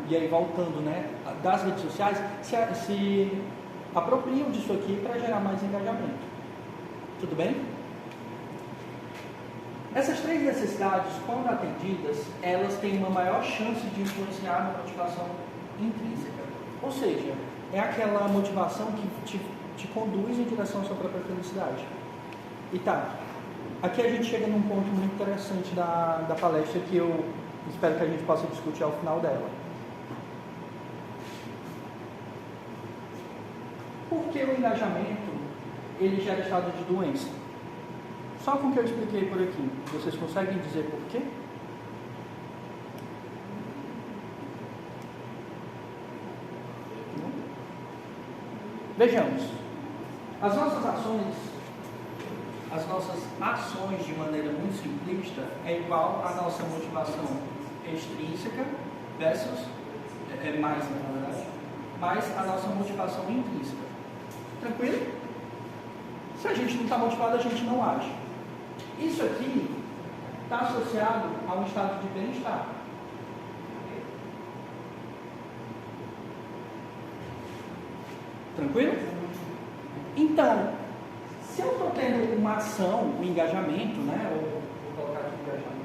e aí voltando, né, das redes sociais se apropriam disso aqui para gerar mais engajamento. Tudo bem? Essas três necessidades, quando atendidas, elas têm uma maior chance de influenciar na motivação intrínseca. Ou seja, é aquela motivação que te conduz em direção à sua própria felicidade. E tá, aqui a gente chega num ponto muito interessante da palestra que eu espero que a gente possa discutir ao final dela. Por que o engajamento ele gera estado de doença? Só com o que eu expliquei por aqui, vocês conseguem dizer por quê? Não? Vejamos. As nossas ações de maneira muito simplista é igual à nossa motivação extrínseca versus, na verdade, mais a nossa motivação intrínseca. Tranquilo? Se a gente não está motivado, a gente não age. Isso aqui está associado a um estado de bem-estar. Tranquilo? Então, se eu estou tendo uma ação, um engajamento, né? Vou colocar aqui engajamento.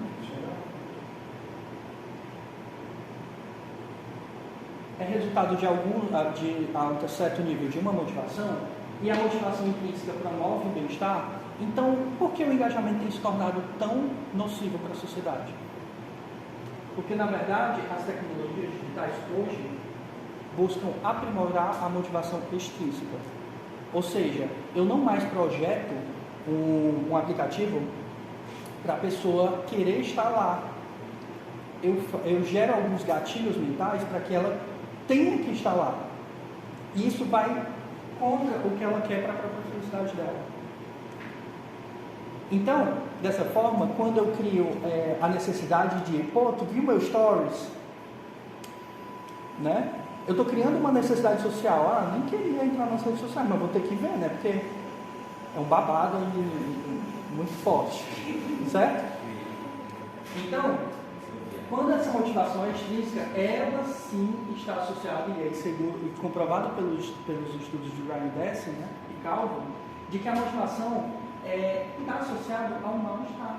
É resultado de um certo nível de uma motivação, e a motivação intrínseca promove o bem-estar. Então, por que o engajamento tem se tornado tão nocivo para a sociedade? Porque, na verdade, as tecnologias digitais hoje buscam aprimorar a motivação extrínseca. Ou seja, eu não mais projeto um aplicativo para a pessoa querer estar lá. Eu gero alguns gatilhos mentais para que ela tenha que estar lá. E isso vai contra o que ela quer para a própria felicidade dela. Então, dessa forma, quando eu crio a necessidade de, tu viu meus stories? Né? Eu estou criando uma necessidade social. Nem queria entrar nas redes sociais, mas vou ter que ver, né? Porque é um babado muito forte. Certo? Então, quando essa motivação é extrínseca, ela sim está associada, e é seguro e comprovado pelos estudos de Ryan Dessy, né, e Calvin, de que a motivação está associada ao mal-estar.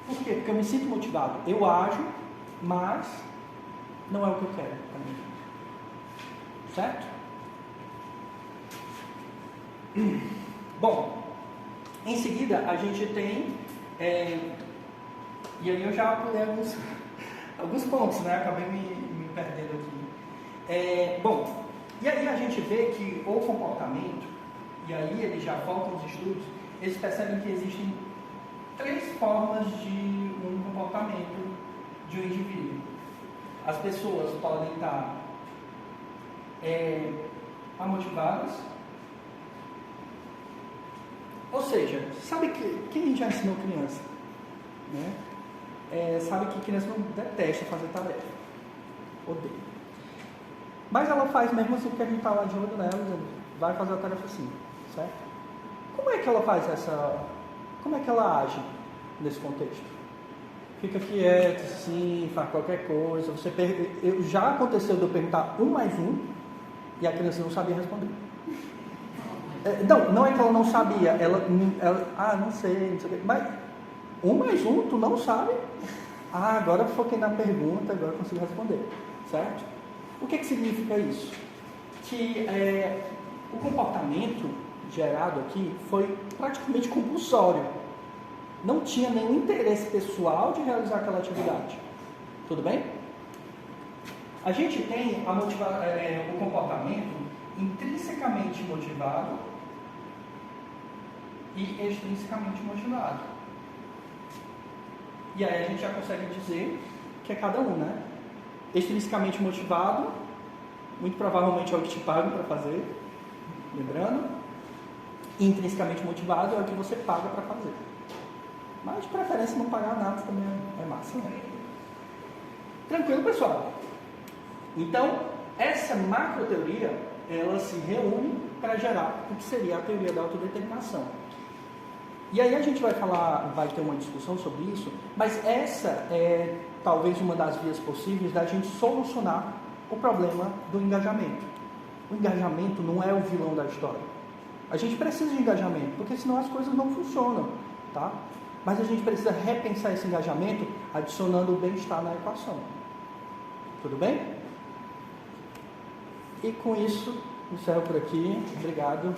Por quê? Porque eu me sinto motivado. Eu ajo, mas não é o que eu quero para mim. Certo? Bom, em seguida a gente tem, e aí eu já pulei alguns pontos, né? Acabei me perdendo aqui. E aí a gente vê que o comportamento, e aí eles já faltam os estudos, eles percebem que existem 3 formas de um comportamento de um indivíduo. As pessoas podem estar amotivadas, ou seja, sabe que quem já ensinou criança, né? Sabe que criança não detesta fazer tarefa, odeia. Mas ela faz mesmo assim porque a gente está lá de olho nela, dizendo, vai fazer a tarefa assim, certo? Como é que ela faz como é que ela age nesse contexto? Fica quieto, assim, faz qualquer coisa. Já aconteceu de eu perguntar 1 mais 1 e a criança não sabia responder. Não é que ela não sabia, ela não sei, não sei o quê. Mas 1 mais 1, tu não sabe? Agora foquei na pergunta, agora consigo responder, certo? O que significa isso? Que o comportamento gerado aqui foi praticamente compulsório. Não tinha nenhum interesse pessoal de realizar aquela atividade. Tudo bem? A gente tem o comportamento intrinsecamente motivado e extrinsecamente motivado. E aí a gente já consegue dizer que é cada um, né? Extrinsecamente motivado, muito provavelmente é o que te pagam para fazer, lembrando. Intrinsecamente motivado é o que você paga para fazer. Mas de preferência não pagar nada também é massa, né? Tranquilo, pessoal? Então, essa macroteoria, ela se reúne para gerar o que seria a teoria da autodeterminação. E aí a gente vai ter uma discussão sobre isso, mas essa é talvez uma das vias possíveis da gente solucionar o problema do engajamento. O engajamento não é o vilão da história. A gente precisa de engajamento, porque senão as coisas não funcionam, tá? Mas a gente precisa repensar esse engajamento adicionando o bem-estar na equação. Tudo bem? E com isso, encerro por aqui. Obrigado.